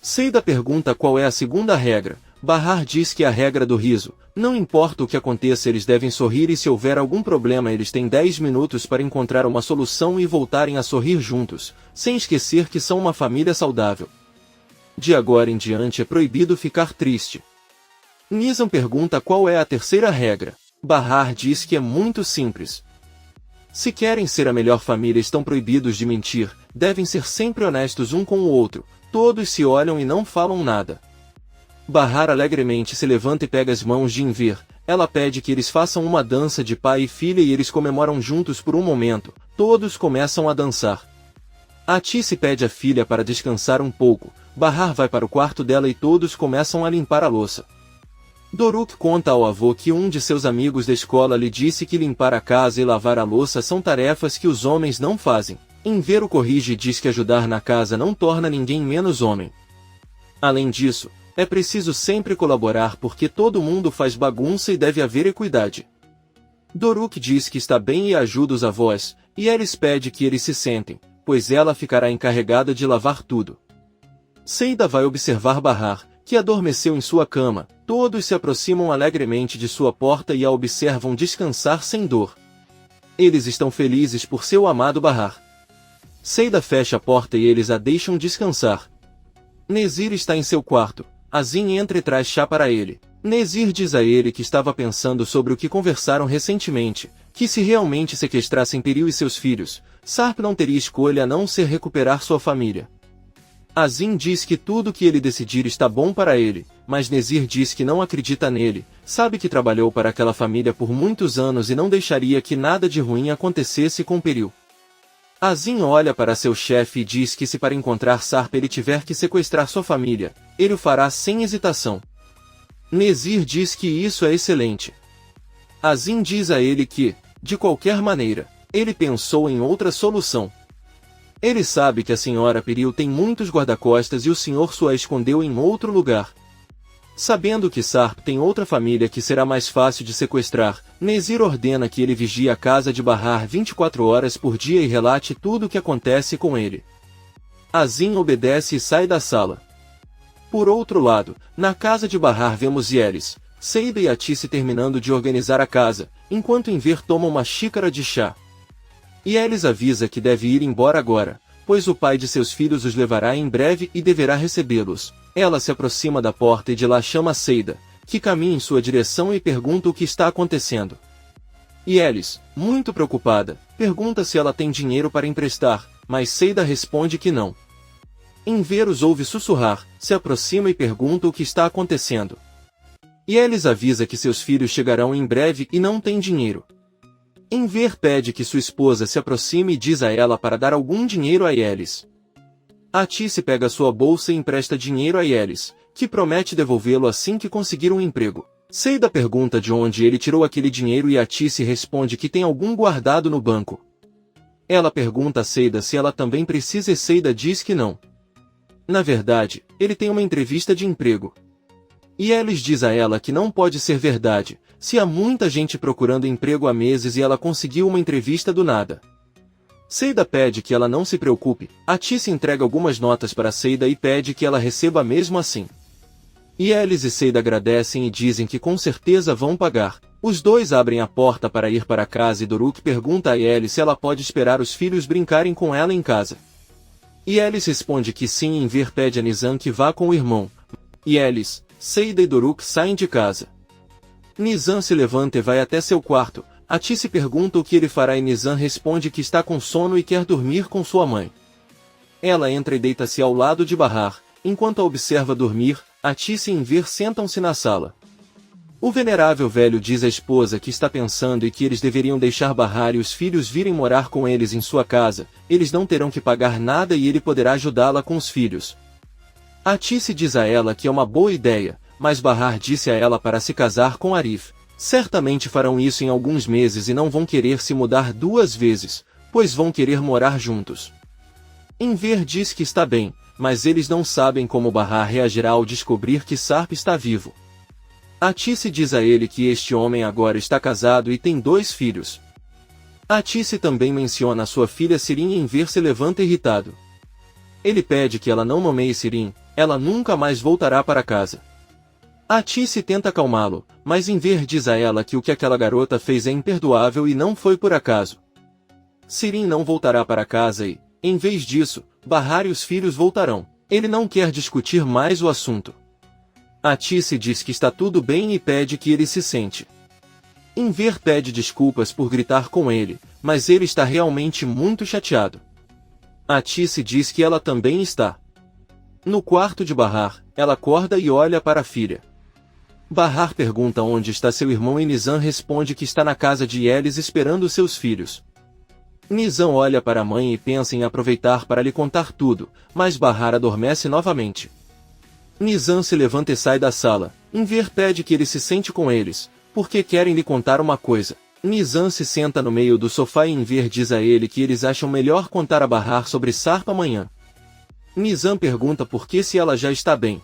Seida pergunta qual é a segunda regra. Bahar diz que é a regra do riso. Não importa o que aconteça, eles devem sorrir e se houver algum problema eles têm 10 minutos para encontrar uma solução e voltarem a sorrir juntos, sem esquecer que são uma família saudável. De agora em diante é proibido ficar triste. Nizam pergunta qual é a terceira regra. Bahar diz que é muito simples. Se querem ser a melhor família estão proibidos de mentir, devem ser sempre honestos um com o outro, todos se olham e não falam nada. Bahar alegremente se levanta e pega as mãos de Enver. Ela pede que eles façam uma dança de pai e filha e eles comemoram juntos por um momento. Todos começam a dançar. Atice pede à filha para descansar um pouco. Bahar vai para o quarto dela e todos começam a limpar a louça. Doruk conta ao avô que um de seus amigos da escola lhe disse que limpar a casa e lavar a louça são tarefas que os homens não fazem. Enver o corrige e diz que ajudar na casa não torna ninguém menos homem. Além disso, é preciso sempre colaborar porque todo mundo faz bagunça e deve haver equidade. Doruk diz que está bem e ajuda os avós, e Elis pede que eles se sentem, pois ela ficará encarregada de lavar tudo. Seida vai observar Bahar, que adormeceu em sua cama. Todos se aproximam alegremente de sua porta e a observam descansar sem dor. Eles estão felizes por seu amado Bahar. Seida fecha a porta e eles a deixam descansar. Nezir está em seu quarto. Azin entra e traz chá para ele. Nezir diz a ele que estava pensando sobre o que conversaram recentemente, que se realmente sequestrassem Peril e seus filhos, Sarp não teria escolha a não ser recuperar sua família. Azin diz que tudo o que ele decidir está bom para ele, mas Nezir diz que não acredita nele, sabe que trabalhou para aquela família por muitos anos e não deixaria que nada de ruim acontecesse com Peril. Azin olha para seu chefe e diz que se para encontrar Sarp ele tiver que sequestrar sua família, ele o fará sem hesitação. Nezir diz que isso é excelente. Azin diz a ele que, de qualquer maneira, ele pensou em outra solução. Ele sabe que a senhora Peril tem muitos guarda-costas e o senhor sua escondeu em outro lugar. Sabendo que Sarp tem outra família que será mais fácil de sequestrar, Nezir ordena que ele vigie a casa de Bahar 24 horas por dia e relate tudo o que acontece com ele. Azin obedece e sai da sala. Por outro lado, na casa de Bahar vemos Yelis, Seida e Atice terminando de organizar a casa, enquanto Enver toma uma xícara de chá. Yelis avisa que deve ir embora agora, pois o pai de seus filhos os levará em breve e deverá recebê-los. Ela se aproxima da porta e de lá chama Seida, que caminha em sua direção e pergunta o que está acontecendo. Yelis, muito preocupada, pergunta se ela tem dinheiro para emprestar, mas Seida responde que não. Enver os ouve sussurrar, se aproxima e pergunta o que está acontecendo. Yelis avisa que seus filhos chegarão em breve e não tem dinheiro. Enver pede que sua esposa se aproxime e diz a ela para dar algum dinheiro a Yelis. Atice pega sua bolsa e empresta dinheiro a Yelis, que promete devolvê-lo assim que conseguir um emprego. Seida pergunta de onde ele tirou aquele dinheiro e Atice responde que tem algum guardado no banco. Ela pergunta a Seida se ela também precisa e Seida diz que não. Na verdade, ele tem uma entrevista de emprego. Yelis diz a ela que não pode ser verdade, se há muita gente procurando emprego há meses e ela conseguiu uma entrevista do nada. Seida pede que ela não se preocupe, Atice entrega algumas notas para Seida e pede que ela receba mesmo assim. Yelis e Seida agradecem e dizem que com certeza vão pagar. Os dois abrem a porta para ir para casa e Doruk pergunta a Yelis se ela pode esperar os filhos brincarem com ela em casa. Yelis responde que sim e Enver pede a Nizam que vá com o irmão. Yelis, Seida e Doruk saem de casa. Nizam se levanta e vai até seu quarto, Atice pergunta o que ele fará e Nizam responde que está com sono e quer dormir com sua mãe. Ela entra e deita-se ao lado de Bahar. Enquanto a observa dormir, Atice e Enver sentam-se na sala. O venerável velho diz à esposa que está pensando e que eles deveriam deixar Bahar e os filhos virem morar com eles em sua casa. Eles não terão que pagar nada e ele poderá ajudá-la com os filhos. Atice diz a ela que é uma boa ideia, mas Bahar disse a ela para se casar com Arif. Certamente farão isso em alguns meses e não vão querer se mudar 2 vezes, pois vão querer morar juntos. Enver diz que está bem, mas eles não sabem como Bahar reagirá ao descobrir que Sarp está vivo. Atice diz a ele que este homem agora está casado e tem 2 filhos. Atice também menciona sua filha Sirin e Enver se levanta irritado. Ele pede que ela não nomeie Sirin, ela nunca mais voltará para casa. Atice tenta acalmá-lo, mas Enver diz a ela que o que aquela garota fez é imperdoável e não foi por acaso. Sirin não voltará para casa e, em vez disso, Bahar e os filhos voltarão. Ele não quer discutir mais o assunto. Atice diz que está tudo bem e pede que ele se sente. Enver pede desculpas por gritar com ele, mas ele está realmente muito chateado. Atice diz que ela também está. No quarto de Bahar, ela acorda e olha para a filha. Bahar pergunta onde está seu irmão e Nizam responde que está na casa de Yelis esperando seus filhos. Nizam olha para a mãe e pensa em aproveitar para lhe contar tudo, mas Bahar adormece novamente. Nizam se levanta e sai da sala. Enver pede que ele se sente com eles, porque querem lhe contar uma coisa. Nizam se senta no meio do sofá e Enver diz a ele que eles acham melhor contar a Bahar sobre Sarp amanhã. Nizam pergunta por que se ela já está bem.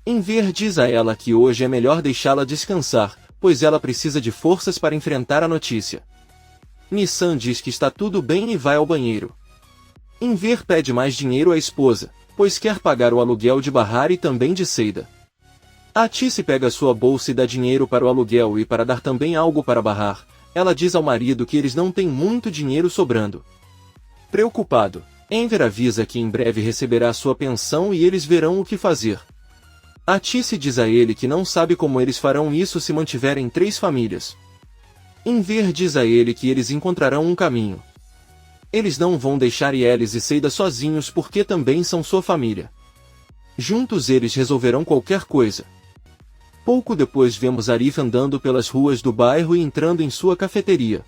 Enver diz a ela que hoje é melhor deixá-la descansar, pois ela precisa de forças para enfrentar a notícia. Nizam diz que está tudo bem e vai ao banheiro. Enver pede mais dinheiro à esposa, pois quer pagar o aluguel de Bahar e também de Seida. Atice pega sua bolsa e dá dinheiro para o aluguel e para dar também algo para Bahar. Ela diz ao marido que eles não têm muito dinheiro sobrando. Preocupado, Enver avisa que em breve receberá sua pensão e eles verão o que fazer. Atice diz a ele que não sabe como eles farão isso se mantiverem 3 famílias. Enver diz a ele que eles encontrarão um caminho. Eles não vão deixar Yelis e Seida sozinhos porque também são sua família. Juntos eles resolverão qualquer coisa. Pouco depois vemos Arif andando pelas ruas do bairro e entrando em sua cafeteria.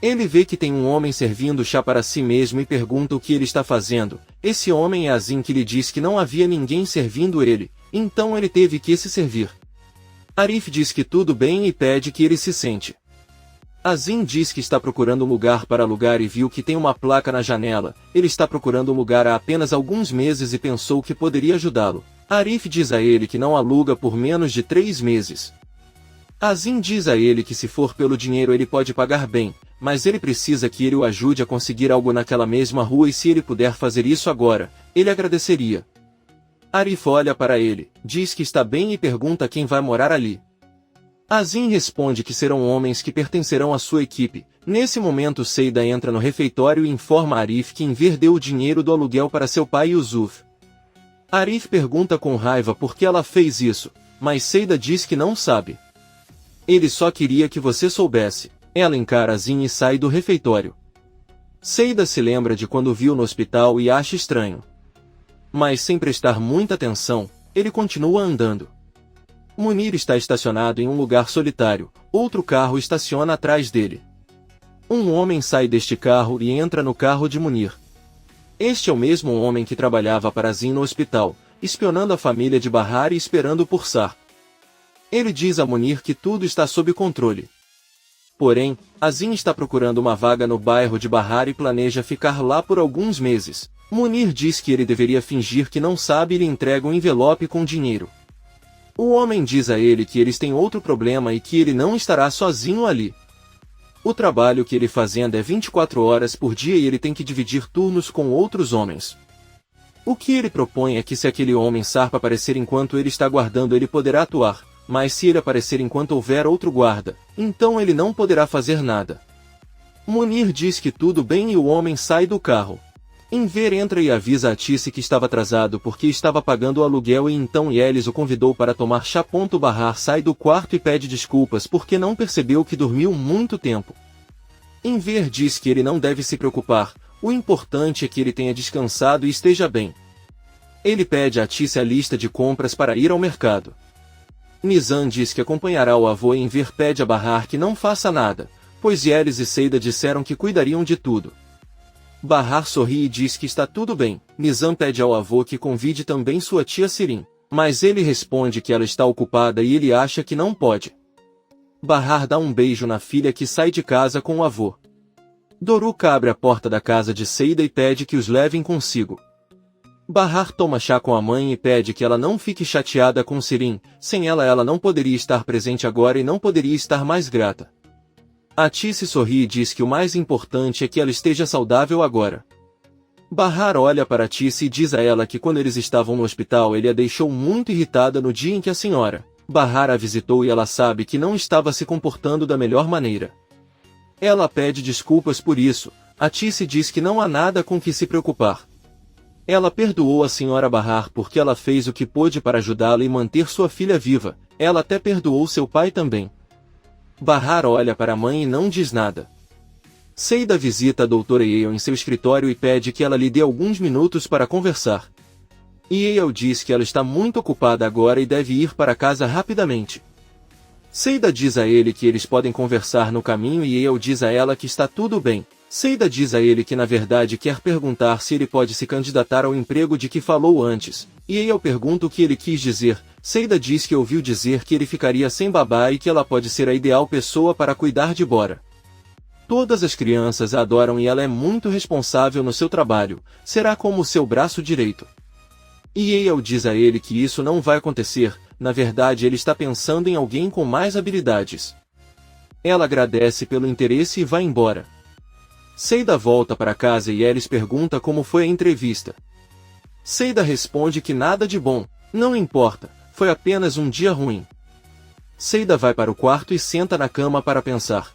Ele vê que tem um homem servindo chá para si mesmo e pergunta o que ele está fazendo. Esse homem é Azim que lhe diz que não havia ninguém servindo ele, então ele teve que se servir. Arif diz que tudo bem e pede que ele se sente. Azim diz que está procurando um lugar para alugar e viu que tem uma placa na janela. Ele está procurando um lugar há apenas alguns meses e pensou que poderia ajudá-lo. Arif diz a ele que não aluga por menos de 3 meses. Azim diz a ele que se for pelo dinheiro ele pode pagar bem, mas ele precisa que ele o ajude a conseguir algo naquela mesma rua e se ele puder fazer isso agora, ele agradeceria. Arif olha para ele, diz que está bem e pergunta quem vai morar ali. Azim responde que serão homens que pertencerão à sua equipe. Nesse momento Seida entra no refeitório e informa a Arif que Enver deu o dinheiro do aluguel para seu pai Yusuf. Arif pergunta com raiva por que ela fez isso, mas Seida diz que não sabe. Ele só queria que você soubesse. Ela encara Azim e sai do refeitório. Seida se lembra de quando o viu no hospital e acha estranho. Mas sem prestar muita atenção, ele continua andando. Munir está estacionado em um lugar solitário, outro carro estaciona atrás dele. Um homem sai deste carro e entra no carro de Munir. Este é o mesmo homem que trabalhava para Azim no hospital, espionando a família de Bahar e esperando por Sarp. Ele diz a Munir que tudo está sob controle. Porém, Azim está procurando uma vaga no bairro de Bahar e planeja ficar lá por alguns meses. Munir diz que ele deveria fingir que não sabe e lhe entrega um envelope com dinheiro. O homem diz a ele que eles têm outro problema e que ele não estará sozinho ali. O trabalho que ele fazendo é 24 horas por dia e ele tem que dividir turnos com outros homens. O que ele propõe é que se aquele homem Sarp aparecer enquanto ele está guardando ele poderá atuar, mas se ele aparecer enquanto houver outro guarda, então ele não poderá fazer nada. Munir diz que tudo bem e o homem sai do carro. Enver entra e avisa a Tice que estava atrasado porque estava pagando o aluguel e então Yelis o convidou para tomar chá. Bahar sai do quarto e pede desculpas porque não percebeu que dormiu muito tempo. Enver diz que ele não deve se preocupar, o importante é que ele tenha descansado e esteja bem. Ele pede a Tice a lista de compras para ir ao mercado. Nizam diz que acompanhará o avô e Enver pede a Bahar que não faça nada, pois Yelis e Seida disseram que cuidariam de tudo. Bahar sorri e diz que está tudo bem. Nizam pede ao avô que convide também sua tia Sirin, mas ele responde que ela está ocupada e ele acha que não pode. Bahar dá um beijo na filha que sai de casa com o avô. Doruk abre a porta da casa de Seida e pede que os levem consigo. Bahar toma chá com a mãe e pede que ela não fique chateada com Sirin, sem ela não poderia estar presente agora e não poderia estar mais grata. A Tice sorri e diz que o mais importante é que ela esteja saudável agora. Bahar olha para Tice e diz a ela que quando eles estavam no hospital ele a deixou muito irritada no dia em que a senhora Bahar a visitou e ela sabe que não estava se comportando da melhor maneira. Ela pede desculpas por isso. A Tice diz que não há nada com que se preocupar. Ela perdoou a senhora Bahar porque ela fez o que pôde para ajudá-la e manter sua filha viva. Ela até perdoou seu pai também. Bahar olha para a mãe e não diz nada. Seida visita a doutora Yale em seu escritório e pede que ela lhe dê alguns minutos para conversar. Yale diz que ela está muito ocupada agora e deve ir para casa rapidamente. Seida diz a ele que eles podem conversar no caminho e Yale diz a ela que está tudo bem. Seida diz a ele que na verdade quer perguntar se ele pode se candidatar ao emprego de que falou antes. Yale pergunta o que ele quis dizer. Seida diz que ouviu dizer que ele ficaria sem babá e que ela pode ser a ideal pessoa para cuidar de Bora. Todas as crianças a adoram e ela é muito responsável no seu trabalho, será como seu braço direito. Yale diz a ele que isso não vai acontecer, na verdade ele está pensando em alguém com mais habilidades. Ela agradece pelo interesse e vai embora. Seida volta para casa e Yelis pergunta como foi a entrevista. Seida responde que nada de bom, não importa. Foi apenas um dia ruim. Seida vai para o quarto e senta na cama para pensar.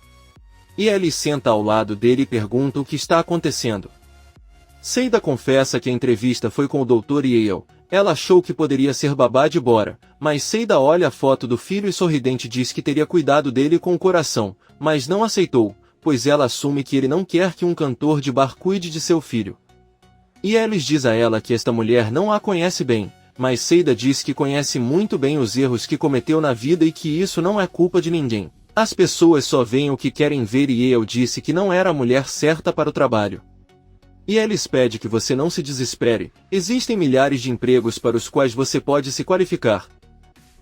Yelis senta ao lado dele e pergunta o que está acontecendo. Seida confessa que a entrevista foi com o Dr. Yale. Ela achou que poderia ser babá de Bora, mas Seida olha a foto do filho e sorridente diz que teria cuidado dele com o coração, mas não aceitou, pois ela assume que ele não quer que um cantor de bar cuide de seu filho. Yelis diz a ela que esta mulher não a conhece bem, mas Seida diz que conhece muito bem os erros que cometeu na vida e que isso não é culpa de ninguém. As pessoas só veem o que querem ver e Yale disse que não era a mulher certa para o trabalho. Yelis pede que você não se desespere, existem milhares de empregos para os quais você pode se qualificar.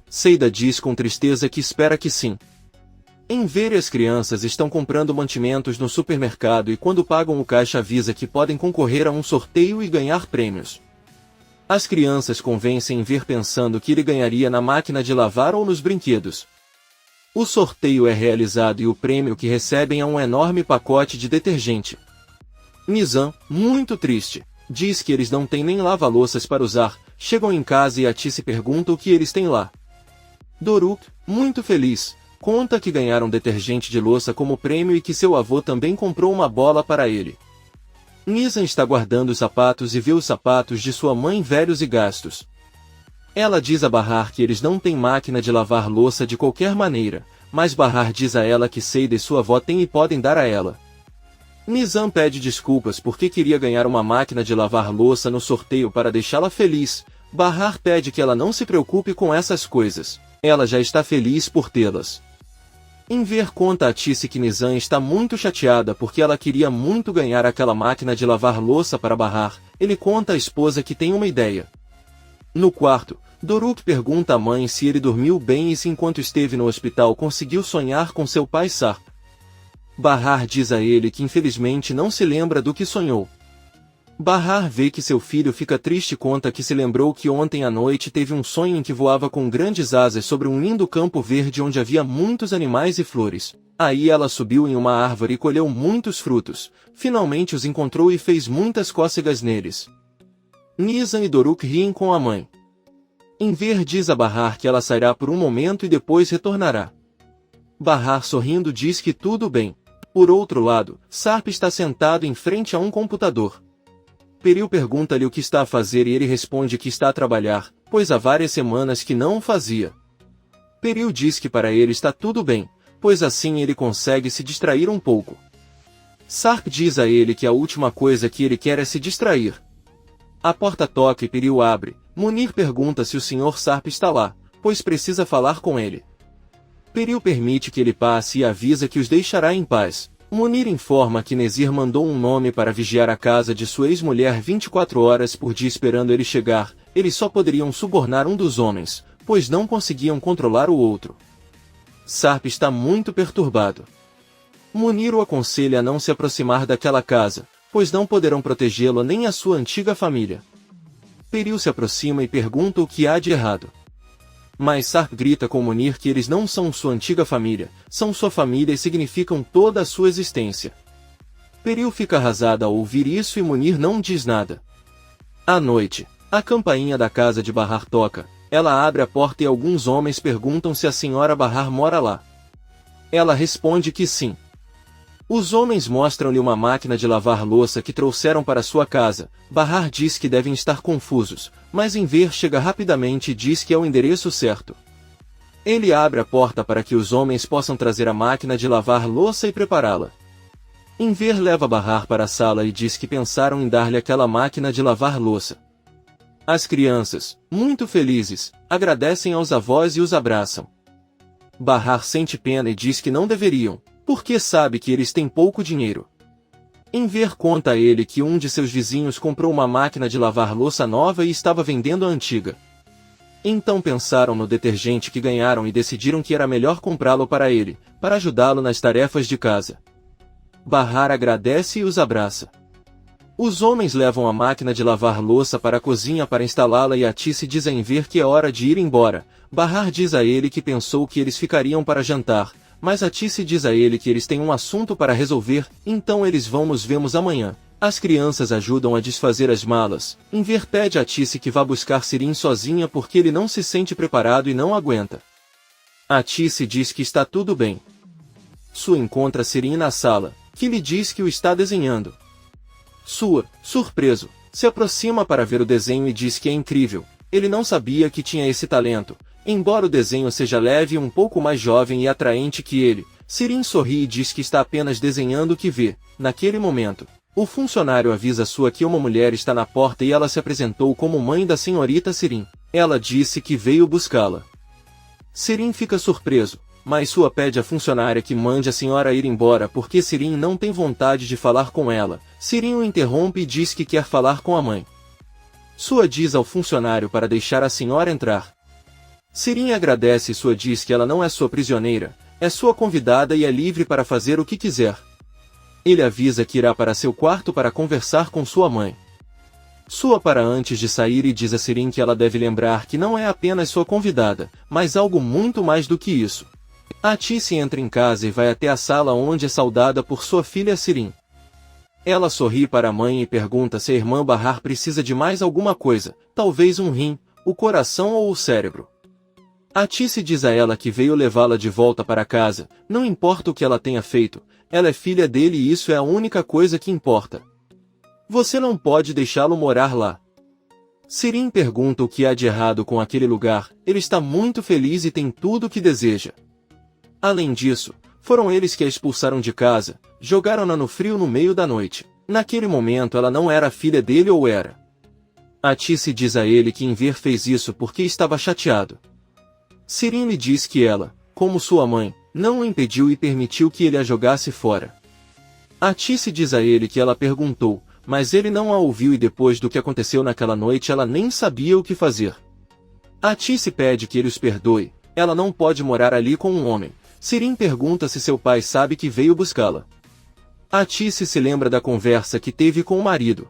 Seida diz com tristeza que espera que sim. Enver e as crianças estão comprando mantimentos no supermercado e quando pagam o caixa avisa que podem concorrer a um sorteio e ganhar prêmios. As crianças convencem Enver pensando que ele ganharia na máquina de lavar ou nos brinquedos. O sorteio é realizado e o prêmio que recebem é um enorme pacote de detergente. Nizam, muito triste, diz que eles não têm nem lava-louças para usar. Chegam em casa e a Tice pergunta o que eles têm lá. Doruk, muito feliz, conta que ganharam detergente de louça como prêmio e que seu avô também comprou uma bola para ele. Nizam está guardando os sapatos e vê os sapatos de sua mãe velhos e gastos. Ela diz a Bahar que eles não têm máquina de lavar louça de qualquer maneira, mas Bahar diz a ela que Seida e sua avó têm e podem dar a ela. Nizam pede desculpas porque queria ganhar uma máquina de lavar louça no sorteio para deixá-la feliz. Bahar pede que ela não se preocupe com essas coisas, ela já está feliz por tê-las. Enver conta a Tice que Nizam está muito chateada porque ela queria muito ganhar aquela máquina de lavar louça para Bahar. Ele conta à esposa que tem uma ideia. No quarto, Doruk pergunta à mãe se ele dormiu bem e se enquanto esteve no hospital conseguiu sonhar com seu pai Sarp. Bahar diz a ele que infelizmente não se lembra do que sonhou. Bahar vê que seu filho fica triste e conta que se lembrou que ontem à noite teve um sonho em que voava com grandes asas sobre um lindo campo verde onde havia muitos animais e flores. Aí ela subiu em uma árvore e colheu muitos frutos, finalmente os encontrou e fez muitas cócegas neles. Nizam e Doruk riem com a mãe. Enver diz a Bahar que ela sairá por um momento e depois retornará. Bahar sorrindo diz que tudo bem. Por outro lado, Sarp está sentado em frente a um computador. Peril pergunta-lhe o que está a fazer e ele responde que está a trabalhar, pois há várias semanas que não o fazia. Peril diz que para ele está tudo bem, pois assim ele consegue se distrair um pouco. Sarp diz a ele que a última coisa que ele quer é se distrair. A porta toca e Peril abre. Munir pergunta se o Sr. Sarp está lá, pois precisa falar com ele. Peril permite que ele passe e avisa que os deixará em paz. Munir informa que Nezir mandou um nome para vigiar a casa de sua ex-mulher 24 horas por dia esperando ele chegar. Eles só poderiam subornar um dos homens, pois não conseguiam controlar o outro. Sarp está muito perturbado. Munir o aconselha a não se aproximar daquela casa, pois não poderão protegê-lo nem a sua antiga família. Peril se aproxima e pergunta o que há de errado. Mas Sarp grita com Munir que eles não são sua antiga família, são sua família e significam toda a sua existência. Peril fica arrasada ao ouvir isso e Munir não diz nada. À noite, a campainha da casa de Bahar toca, ela abre a porta e alguns homens perguntam se a senhora Bahar mora lá. Ela responde que sim. Os homens mostram-lhe uma máquina de lavar louça que trouxeram para sua casa. Bahar diz que devem estar confusos, mas Enver chega rapidamente e diz que é o endereço certo. Ele abre a porta para que os homens possam trazer a máquina de lavar louça e prepará-la. Enver leva Bahar para a sala e diz que pensaram em dar-lhe aquela máquina de lavar louça. As crianças, muito felizes, agradecem aos avós e os abraçam. Bahar sente pena e diz que não deveriam, porque sabe que eles têm pouco dinheiro. Enver conta a ele que um de seus vizinhos comprou uma máquina de lavar louça nova e estava vendendo a antiga. Então pensaram no detergente que ganharam e decidiram que era melhor comprá-lo para ele, para ajudá-lo nas tarefas de casa. Bahar agradece e os abraça. Os homens levam a máquina de lavar louça para a cozinha para instalá-la e Atice diz a Enver que é hora de ir embora. Bahar diz a ele que pensou que eles ficariam para jantar, mas Atice diz a ele que eles têm um assunto para resolver, então eles vão nos vemos amanhã. As crianças ajudam a desfazer as malas. Enver pede a Atice que vá buscar Sirin sozinha porque ele não se sente preparado e não aguenta. Atice diz que está tudo bem. Su encontra Sirin na sala, que lhe diz que o está desenhando. Su, surpreso, se aproxima para ver o desenho e diz que é incrível. Ele não sabia que tinha esse talento. Embora o desenho seja leve e um pouco mais jovem e atraente que ele, Sirin sorri e diz que está apenas desenhando o que vê. Naquele momento, o funcionário avisa Sua que uma mulher está na porta e ela se apresentou como mãe da senhorita Sirin. Ela disse que veio buscá-la. Sirin fica surpreso, mas Sua pede à funcionária que mande a senhora ir embora porque Sirin não tem vontade de falar com ela. Sirin o interrompe e diz que quer falar com a mãe. Sua diz ao funcionário para deixar a senhora entrar. Sirin agradece e Sua diz que ela não é sua prisioneira, é sua convidada e é livre para fazer o que quiser. Ele avisa que irá para seu quarto para conversar com sua mãe. Sua para antes de sair e diz a Sirin que ela deve lembrar que não é apenas sua convidada, mas algo muito mais do que isso. Atice entra em casa e vai até a sala onde é saudada por sua filha Sirin. Ela sorri para a mãe e pergunta se a irmã Bahar precisa de mais alguma coisa, talvez um rim, o coração ou o cérebro. Atice diz a ela que veio levá-la de volta para casa, não importa o que ela tenha feito, ela é filha dele e isso é a única coisa que importa. Você não pode deixá-lo morar lá. Sirin pergunta o que há de errado com aquele lugar, ele está muito feliz e tem tudo o que deseja. Além disso, foram eles que a expulsaram de casa, jogaram-na no frio no meio da noite. Naquele momento ela não era filha dele ou era. Atice diz a ele que Enver fez isso porque estava chateado. Sirin lhe diz que ela, como sua mãe, não o impediu e permitiu que ele a jogasse fora. Atice diz a ele que ela perguntou, mas ele não a ouviu e depois do que aconteceu naquela noite ela nem sabia o que fazer. Atice pede que ele os perdoe, ela não pode morar ali com um homem. Sirin pergunta se seu pai sabe que veio buscá-la. Atice se lembra da conversa que teve com o marido.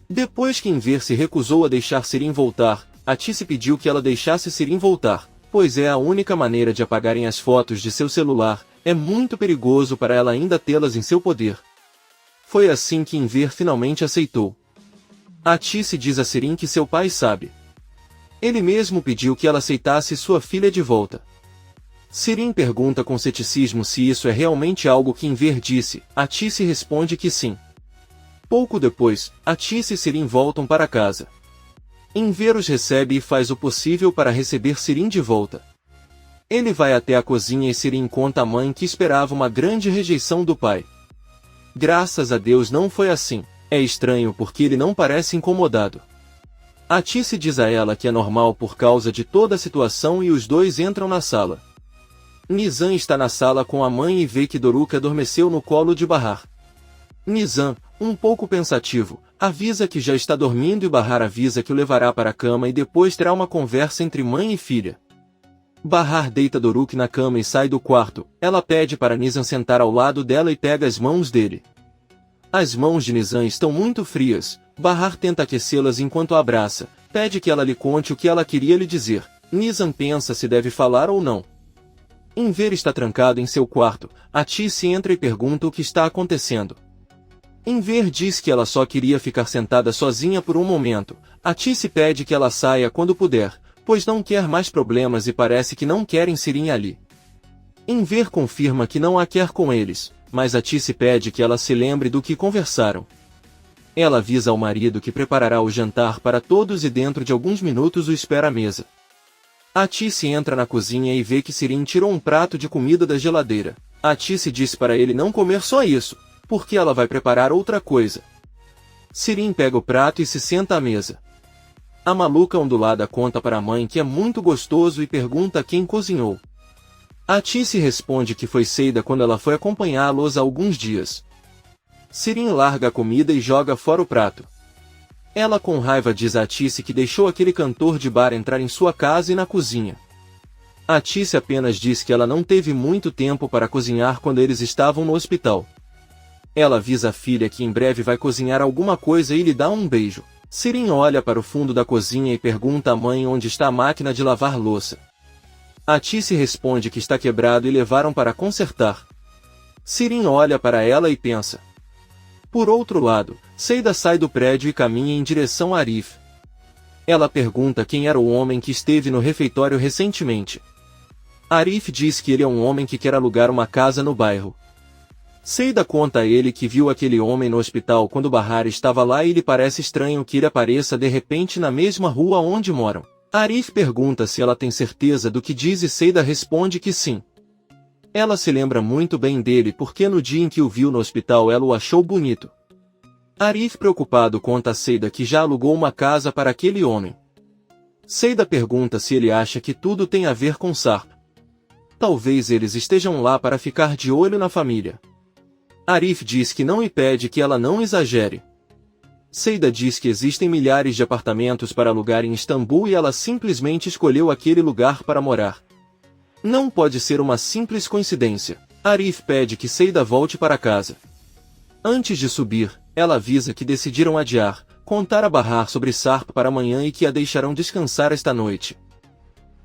Depois que Enver se recusou a deixar Sirin voltar, Atice pediu que ela deixasse Sirin voltar, pois é a única maneira de apagarem as fotos de seu celular, é muito perigoso para ela ainda tê-las em seu poder. Foi assim que Enver finalmente aceitou. Atice diz a Sirin que seu pai sabe. Ele mesmo pediu que ela aceitasse sua filha de volta. Sirin pergunta com ceticismo se isso é realmente algo que Enver disse, Atice responde que sim. Pouco depois, Atice e Sirin voltam para casa. Enver os recebe e faz o possível para receber Sirin de volta. Ele vai até a cozinha e Sirin conta à mãe que esperava uma grande rejeição do pai. Graças a Deus não foi assim. É estranho porque ele não parece incomodado. Atice diz a ela que é normal por causa de toda a situação e os dois entram na sala. Nizam está na sala com a mãe e vê que Doruk adormeceu no colo de Bahar. Nizam, um pouco pensativo, avisa que já está dormindo e Bahar avisa que o levará para a cama e depois terá uma conversa entre mãe e filha. Bahar deita Doruk na cama e sai do quarto. Ela pede para Nizam sentar ao lado dela e pega as mãos dele. As mãos de Nizam estão muito frias. Bahar tenta aquecê-las enquanto a abraça. Pede que ela lhe conte o que ela queria lhe dizer. Nizam pensa se deve falar ou não. Enver está trancado em seu quarto. Atice entra e pergunta o que está acontecendo. Enver diz que ela só queria ficar sentada sozinha por um momento. Atice pede que ela saia quando puder, pois não quer mais problemas e parece que não querem Sirin ali. Enver confirma que não a quer com eles, mas Atice pede que ela se lembre do que conversaram. Ela avisa ao marido que preparará o jantar para todos e dentro de alguns minutos o espera à mesa. Atice entra na cozinha e vê que Sirin tirou um prato de comida da geladeira. Atice diz para ele não comer só isso, porque ela vai preparar outra coisa. Sirin pega o prato e se senta à mesa. A maluca ondulada conta para a mãe que é muito gostoso e pergunta quem cozinhou. Atice responde que foi Seida quando ela foi acompanhá-los há alguns dias. Sirin larga a comida e joga fora o prato. Ela com raiva diz a Atice que deixou aquele cantor de bar entrar em sua casa e na cozinha. Atice apenas diz que ela não teve muito tempo para cozinhar quando eles estavam no hospital. Ela avisa a filha que em breve vai cozinhar alguma coisa e lhe dá um beijo. Sirin olha para o fundo da cozinha e pergunta à mãe onde está a máquina de lavar louça. Atice responde que está quebrado e levaram para consertar. Sirin olha para ela e pensa. Por outro lado, Seida sai do prédio e caminha em direção a Arif. Ela pergunta quem era o homem que esteve no refeitório recentemente. Arif diz que ele é um homem que quer alugar uma casa no bairro. Seida conta a ele que viu aquele homem no hospital quando Bahar estava lá e lhe parece estranho que ele apareça de repente na mesma rua onde moram. Arif pergunta se ela tem certeza do que diz e Seida responde que sim. Ela se lembra muito bem dele porque no dia em que o viu no hospital ela o achou bonito. Arif preocupado conta a Seida que já alugou uma casa para aquele homem. Seida pergunta se ele acha que tudo tem a ver com Sarp. Talvez eles estejam lá para ficar de olho na família. Arif diz que não e pede que ela não exagere. Seida diz que existem milhares de apartamentos para alugar em Istambul e ela simplesmente escolheu aquele lugar para morar. Não pode ser uma simples coincidência. Arif pede que Seida volte para casa. Antes de subir, ela avisa que decidiram adiar, contar a Bahar sobre Sarp para amanhã e que a deixarão descansar esta noite.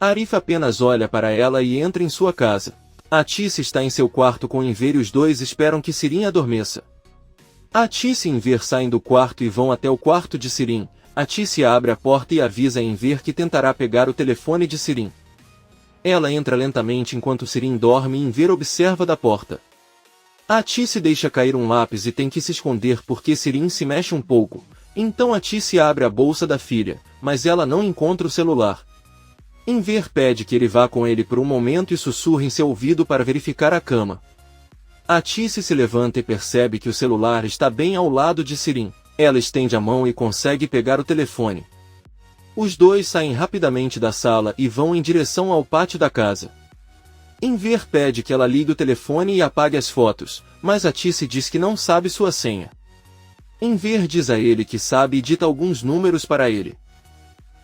Arif apenas olha para ela e entra em sua casa. Atice está em seu quarto com Enver e os dois esperam que Sirin adormeça. Atice e Enver saem do quarto e vão até o quarto de Sirin. Atice abre a porta e avisa a Enver que tentará pegar o telefone de Sirin. Ela entra lentamente enquanto Sirin dorme e Enver observa da porta. Atice deixa cair um lápis e tem que se esconder porque Sirin se mexe um pouco. Então Atice abre a bolsa da filha, mas ela não encontra o celular. Enver pede que ele vá com ele por um momento e sussurra em seu ouvido para verificar a cama. Atice se levanta e percebe que o celular está bem ao lado de Sirin. Ela estende a mão e consegue pegar o telefone. Os dois saem rapidamente da sala e vão em direção ao pátio da casa. Enver pede que ela ligue o telefone e apague as fotos, mas Atice diz que não sabe sua senha. Enver diz a ele que sabe e dita alguns números para ele.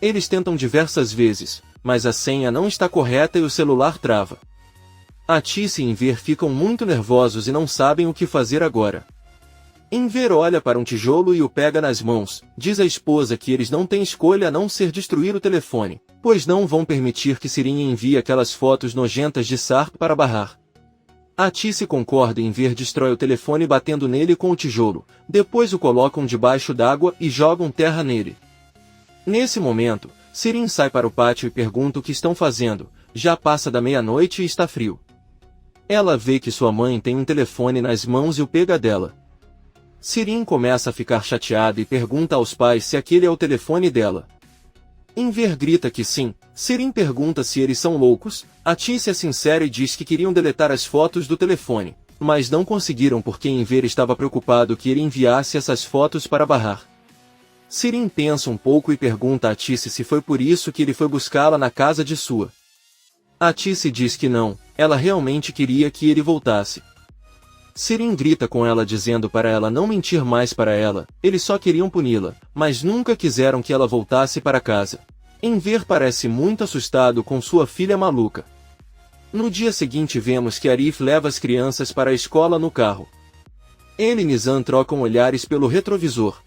Eles tentam diversas vezes, mas a senha não está correta e o celular trava. Atice e Enver ficam muito nervosos e não sabem o que fazer agora. Enver olha para um tijolo e o pega nas mãos, diz à esposa que eles não têm escolha a não ser destruir o telefone, pois não vão permitir que Sirin envie aquelas fotos nojentas de Sarp para Bahar. Atice concorda e Enver destrói o telefone batendo nele com o tijolo, depois o colocam debaixo d'água e jogam terra nele. Nesse momento, Sirin sai para o pátio e pergunta o que estão fazendo, já passa da meia-noite e está frio. Ela vê que sua mãe tem um telefone nas mãos e o pega dela. Sirin começa a ficar chateada e pergunta aos pais se aquele é o telefone dela. Enver grita que sim. Sirin pergunta se eles são loucos. Atícia é sincera e diz que queriam deletar as fotos do telefone, mas não conseguiram porque Enver estava preocupado que ele enviasse essas fotos para Bahar. Sirin pensa um pouco e pergunta a Atícia se foi por isso que ele foi buscá-la na casa de sua. Atícia diz que não, ela realmente queria que ele voltasse. Sirin grita com ela dizendo para ela não mentir mais para ela, eles só queriam puni-la, mas nunca quiseram que ela voltasse para casa. Enver parece muito assustado com sua filha maluca. No dia seguinte vemos que Arif leva as crianças para a escola no carro. Ele e Nizam trocam olhares pelo retrovisor.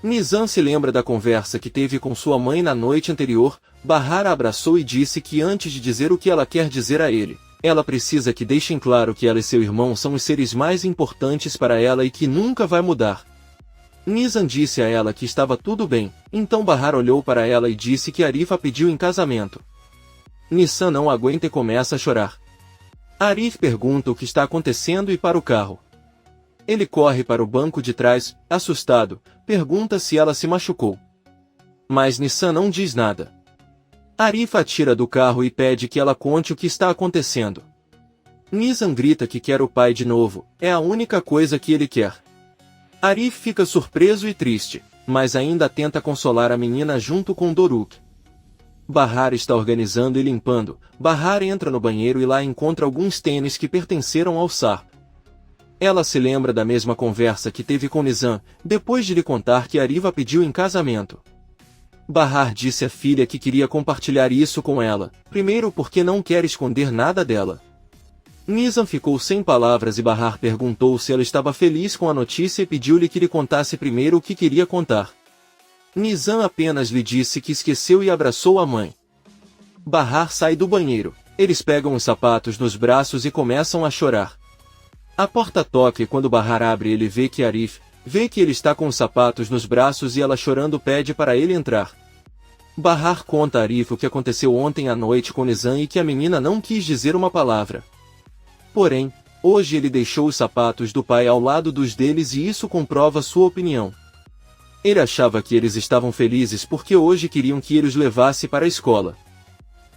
Nizam se lembra da conversa que teve com sua mãe na noite anterior. Bahar a abraçou e disse que antes de dizer o que ela quer dizer a ele, ela precisa que deixem claro que ela e seu irmão são os seres mais importantes para ela e que nunca vai mudar. Nizam disse a ela que estava tudo bem, então Bahar olhou para ela e disse que Arif a pediu em casamento. Nizam não aguenta e começa a chorar. Arif pergunta o que está acontecendo e para o carro. Ele corre para o banco de trás, assustado, pergunta se ela se machucou. Mas Nizam não diz nada. Arif a tira do carro e pede que ela conte o que está acontecendo. Nizam grita que quer o pai de novo, é a única coisa que ele quer. Arif fica surpreso e triste, mas ainda tenta consolar a menina junto com Doruk. Bahar está organizando e limpando. Bahar entra no banheiro e lá encontra alguns tênis que pertenceram ao Sarp. Ela se lembra da mesma conversa que teve com Nizam, depois de lhe contar que Arif a pediu em casamento. Bahar disse à filha que queria compartilhar isso com ela, primeiro porque não quer esconder nada dela. Nizam ficou sem palavras e Bahar perguntou se ela estava feliz com a notícia e pediu-lhe que lhe contasse primeiro o que queria contar. Nizam apenas lhe disse que esqueceu e abraçou a mãe. Bahar sai do banheiro. Eles pegam os sapatos nos braços e começam a chorar. A porta toca e quando Bahar abre ele vê que Arif, vê que ele está com os sapatos nos braços e ela chorando pede para ele entrar. Bahar conta a Arif o que aconteceu ontem à noite com Nizam e que a menina não quis dizer uma palavra. Porém, hoje ele deixou os sapatos do pai ao lado dos deles e isso comprova sua opinião. Ele achava que eles estavam felizes porque hoje queriam que ele os levasse para a escola.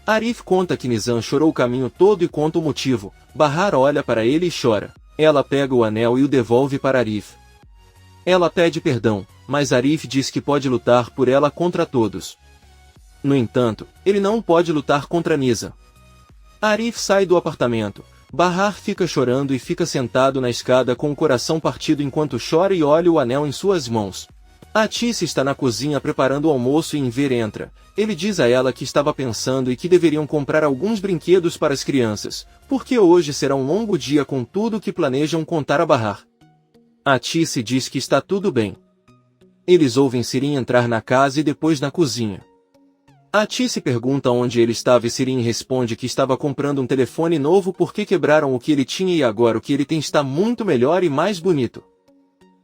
Arif conta que Nizam chorou o caminho todo e conta o motivo. Bahar olha para ele e chora. Ela pega o anel e o devolve para Arif. Ela pede perdão, mas Arif diz que pode lutar por ela contra todos. No entanto, ele não pode lutar contra Nizam. Arif sai do apartamento. Bahar fica chorando e fica sentado na escada com o coração partido enquanto chora e olha o anel em suas mãos. Atícia está na cozinha preparando o almoço e Enver entra. Ele diz a ela que estava pensando e que deveriam comprar alguns brinquedos para as crianças, porque hoje será um longo dia com tudo que planejam contar a Bahar. Atícia diz que está tudo bem. Eles ouvem Sirin entrar na casa e depois na cozinha. Atícia pergunta onde ele estava e Sirin responde que estava comprando um telefone novo porque quebraram o que ele tinha e agora o que ele tem está muito melhor e mais bonito.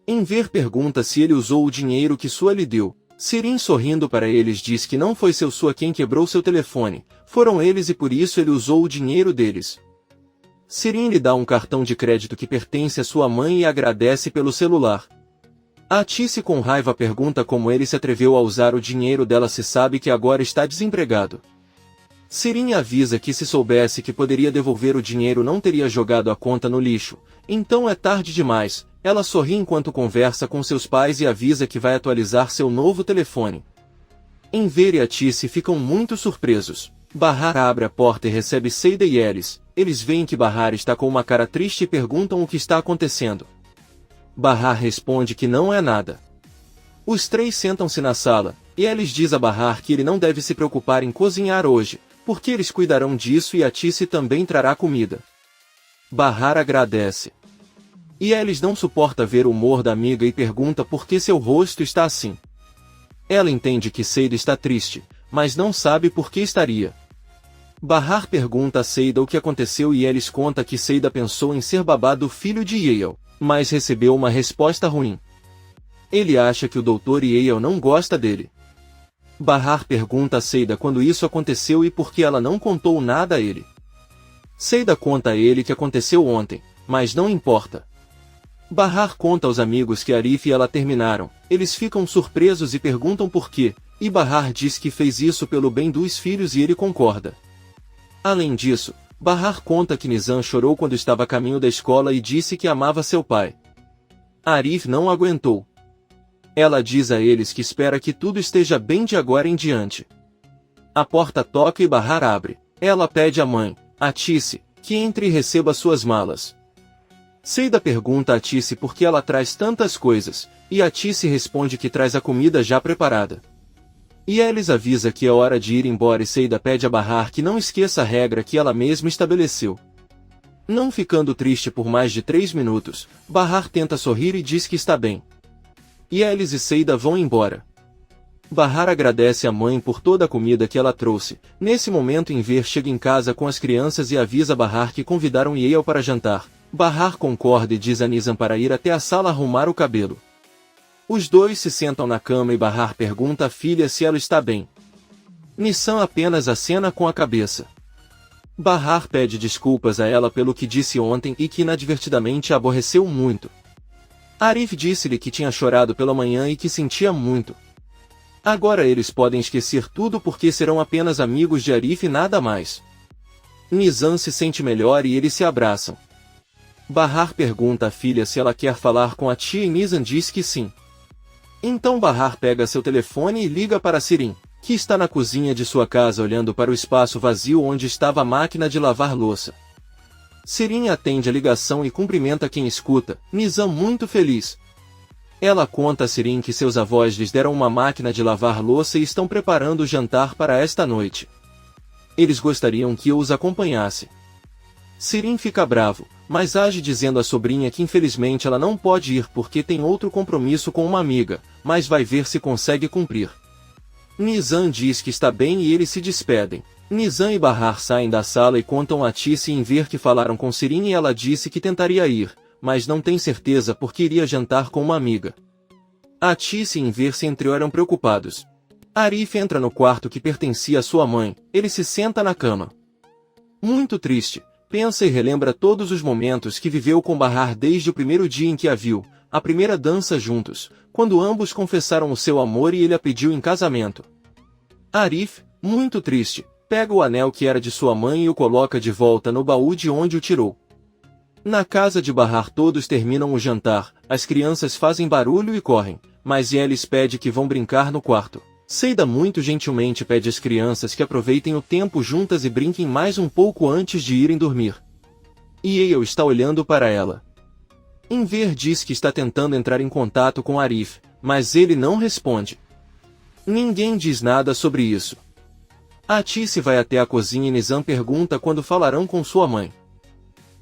Enver pergunta se ele usou o dinheiro que Sua lhe deu. Sirin sorrindo para eles diz que não foi seu Sua quem quebrou seu telefone, foram eles e por isso ele usou o dinheiro deles. Sirin lhe dá um cartão de crédito que pertence à sua mãe e agradece pelo celular. Atícia com raiva pergunta como ele se atreveu a usar o dinheiro dela se sabe que agora está desempregado. Sirin avisa que se soubesse que poderia devolver o dinheiro não teria jogado a conta no lixo, então é tarde demais. Ela sorri enquanto conversa com seus pais e avisa que vai atualizar seu novo telefone. Enver e Atícia ficam muito surpresos. Bahar abre a porta e recebe Seida e Elis. Eles veem que Bahar está com uma cara triste e perguntam o que está acontecendo. Bahar responde que não é nada. Os três sentam-se na sala, e Elis diz a Bahar que ele não deve se preocupar em cozinhar hoje, porque eles cuidarão disso e Atícia também trará comida. Bahar agradece. E Elis não suporta ver o humor da amiga e pergunta por que seu rosto está assim. Ela entende que Seida está triste, mas não sabe por que estaria. Bahar pergunta a Seida o que aconteceu e Elis conta que Seida pensou em ser babá do filho de Yale, mas recebeu uma resposta ruim. Ele acha que o Dr. Yale não gosta dele. Bahar pergunta a Seida quando isso aconteceu e por que ela não contou nada a ele. Seida conta a ele que aconteceu ontem, mas não importa. Bahar conta aos amigos que Arif e ela terminaram. Eles ficam surpresos e perguntam por quê, e Bahar diz que fez isso pelo bem dos filhos e ele concorda. Além disso, Bahar conta que Nizam chorou quando estava a caminho da escola e disse que amava seu pai. Arif não aguentou. Ela diz a eles que espera que tudo esteja bem de agora em diante. A porta toca e Bahar abre. Ela pede à mãe, Atice, que entre e receba suas malas. Seida pergunta a Atice por que ela traz tantas coisas, e Atice responde que traz a comida já preparada. E Elis avisa que é hora de ir embora e Seida pede a Bahar que não esqueça a regra que ela mesma estabeleceu. Não ficando triste por mais de 3 minutos, Bahar tenta sorrir e diz que está bem. E Elis e Seida vão embora. Bahar agradece à mãe por toda a comida que ela trouxe. Nesse momento Enver chega em casa com as crianças e avisa Bahar que convidaram Yael para jantar. Bahar concorda e diz a Nizam para ir até a sala arrumar o cabelo. Os dois se sentam na cama e Bahar pergunta à filha se ela está bem. Nizam apenas acena com a cabeça. Bahar pede desculpas a ela pelo que disse ontem e que inadvertidamente a aborreceu muito. Arif disse-lhe que tinha chorado pela manhã e que sentia muito. Agora eles podem esquecer tudo porque serão apenas amigos de Arif e nada mais. Nizam se sente melhor e eles se abraçam. Bahar pergunta à filha se ela quer falar com a tia e Nizam diz que sim. Então Bahar pega seu telefone e liga para Sirin, que está na cozinha de sua casa olhando para o espaço vazio onde estava a máquina de lavar louça. Sirin atende a ligação e cumprimenta quem escuta, Nizam muito feliz. Ela conta a Sirin que seus avós lhes deram uma máquina de lavar louça e estão preparando o jantar para esta noite. Eles gostariam que eu os acompanhasse. Sirin fica bravo, mas age dizendo à sobrinha que infelizmente ela não pode ir porque tem outro compromisso com uma amiga, mas vai ver se consegue cumprir. Nizam diz que está bem e eles se despedem. Nizam e Bahar saem da sala e contam a Atice e Enver que falaram com Sirin e ela disse que tentaria ir, mas não tem certeza porque iria jantar com uma amiga. Atice e Enver se entreolham preocupados. Arif entra no quarto que pertencia à sua mãe, ele se senta na cama. Muito triste, pensa e relembra todos os momentos que viveu com Bahar desde o primeiro dia em que a viu, a primeira dança juntos, quando ambos confessaram o seu amor e ele a pediu em casamento. Arif, muito triste, pega o anel que era de sua mãe e o coloca de volta no baú de onde o tirou. Na casa de Bahar todos terminam o jantar, as crianças fazem barulho e correm, mas Yelis pede que vão brincar no quarto. Seida muito gentilmente pede às crianças que aproveitem o tempo juntas e brinquem mais um pouco antes de irem dormir. Yael está olhando para ela. Enver diz que está tentando entrar em contato com Arif, mas ele não responde. Ninguém diz nada sobre isso. Atice vai até a cozinha e Nizam pergunta quando falarão com sua mãe.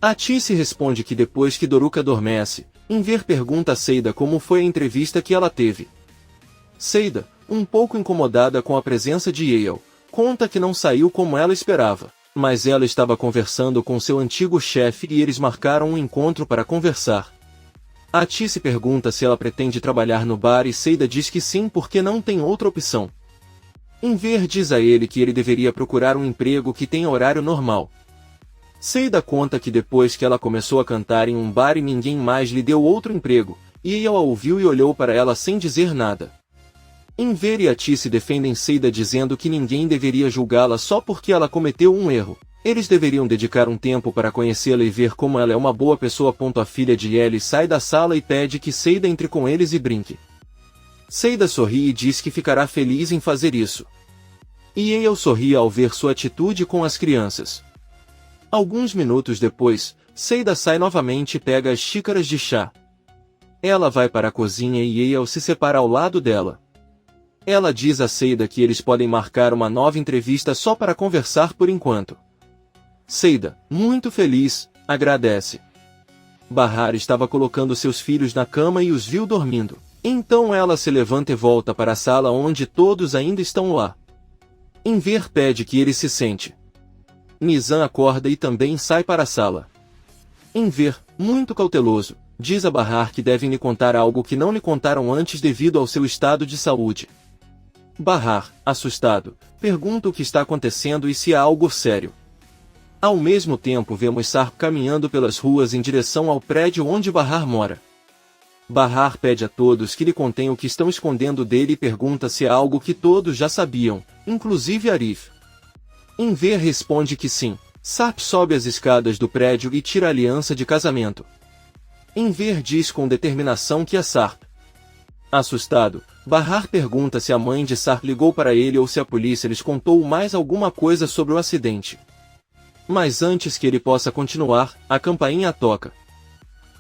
Atice responde que depois que Doruka adormece, Enver pergunta a Seida como foi a entrevista que ela teve. Seida, um pouco incomodada com a presença de Yael, conta que não saiu como ela esperava, mas ela estava conversando com seu antigo chefe e eles marcaram um encontro para conversar. Atice pergunta se ela pretende trabalhar no bar e Seida diz que sim porque não tem outra opção. Enver diz a ele que ele deveria procurar um emprego que tenha horário normal. Seida conta que depois que ela começou a cantar em um bar e ninguém mais lhe deu outro emprego, Yael a ouviu e olhou para ela sem dizer nada. Enver e Atice defendem Seida dizendo que ninguém deveria julgá-la só porque ela cometeu um erro. Eles deveriam dedicar um tempo para conhecê-la e ver como ela é uma boa pessoa. A filha de Yelis sai da sala e pede que Seida entre com eles e brinque. Seida sorri e diz que ficará feliz em fazer isso. Yael sorri ao ver sua atitude com as crianças. Alguns minutos depois, Seida sai novamente e pega as xícaras de chá. Ela vai para a cozinha e Yael se separa ao lado dela. Ela diz a Seida que eles podem marcar uma nova entrevista só para conversar por enquanto. Seida, muito feliz, agradece. Bahar estava colocando seus filhos na cama e os viu dormindo. Então ela se levanta e volta para a sala onde todos ainda estão lá. Enver pede que ele se sente. Nizam acorda e também sai para a sala. Enver, muito cauteloso, diz a Bahar que devem lhe contar algo que não lhe contaram antes devido ao seu estado de saúde. Bahar, assustado, pergunta o que está acontecendo e se há algo sério. Ao mesmo tempo vemos Sarp caminhando pelas ruas em direção ao prédio onde Bahar mora. Bahar pede a todos que lhe contem o que estão escondendo dele e pergunta se é algo que todos já sabiam, inclusive Arif. Enver responde que sim. Sarp sobe as escadas do prédio e tira a aliança de casamento. Enver diz com determinação que é Sarp. Assustado, Bahar pergunta se a mãe de Sarp ligou para ele ou se a polícia lhes contou mais alguma coisa sobre o acidente. Mas antes que ele possa continuar, a campainha toca.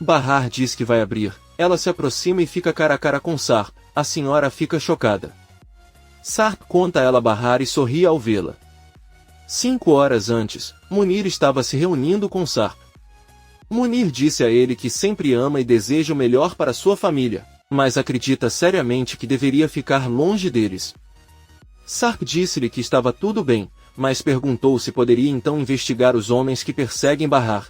Bahar diz que vai abrir. Ela se aproxima e fica cara a cara com Sarp. A senhora fica chocada. Sarp conta a ela Bahar e sorri ao vê-la. 5 horas antes, Munir estava se reunindo com Sarp. Munir disse a ele que sempre ama e deseja o melhor para sua família, mas acredita seriamente que deveria ficar longe deles. Sarp disse-lhe que estava tudo bem, mas perguntou se poderia então investigar os homens que perseguem Bahar.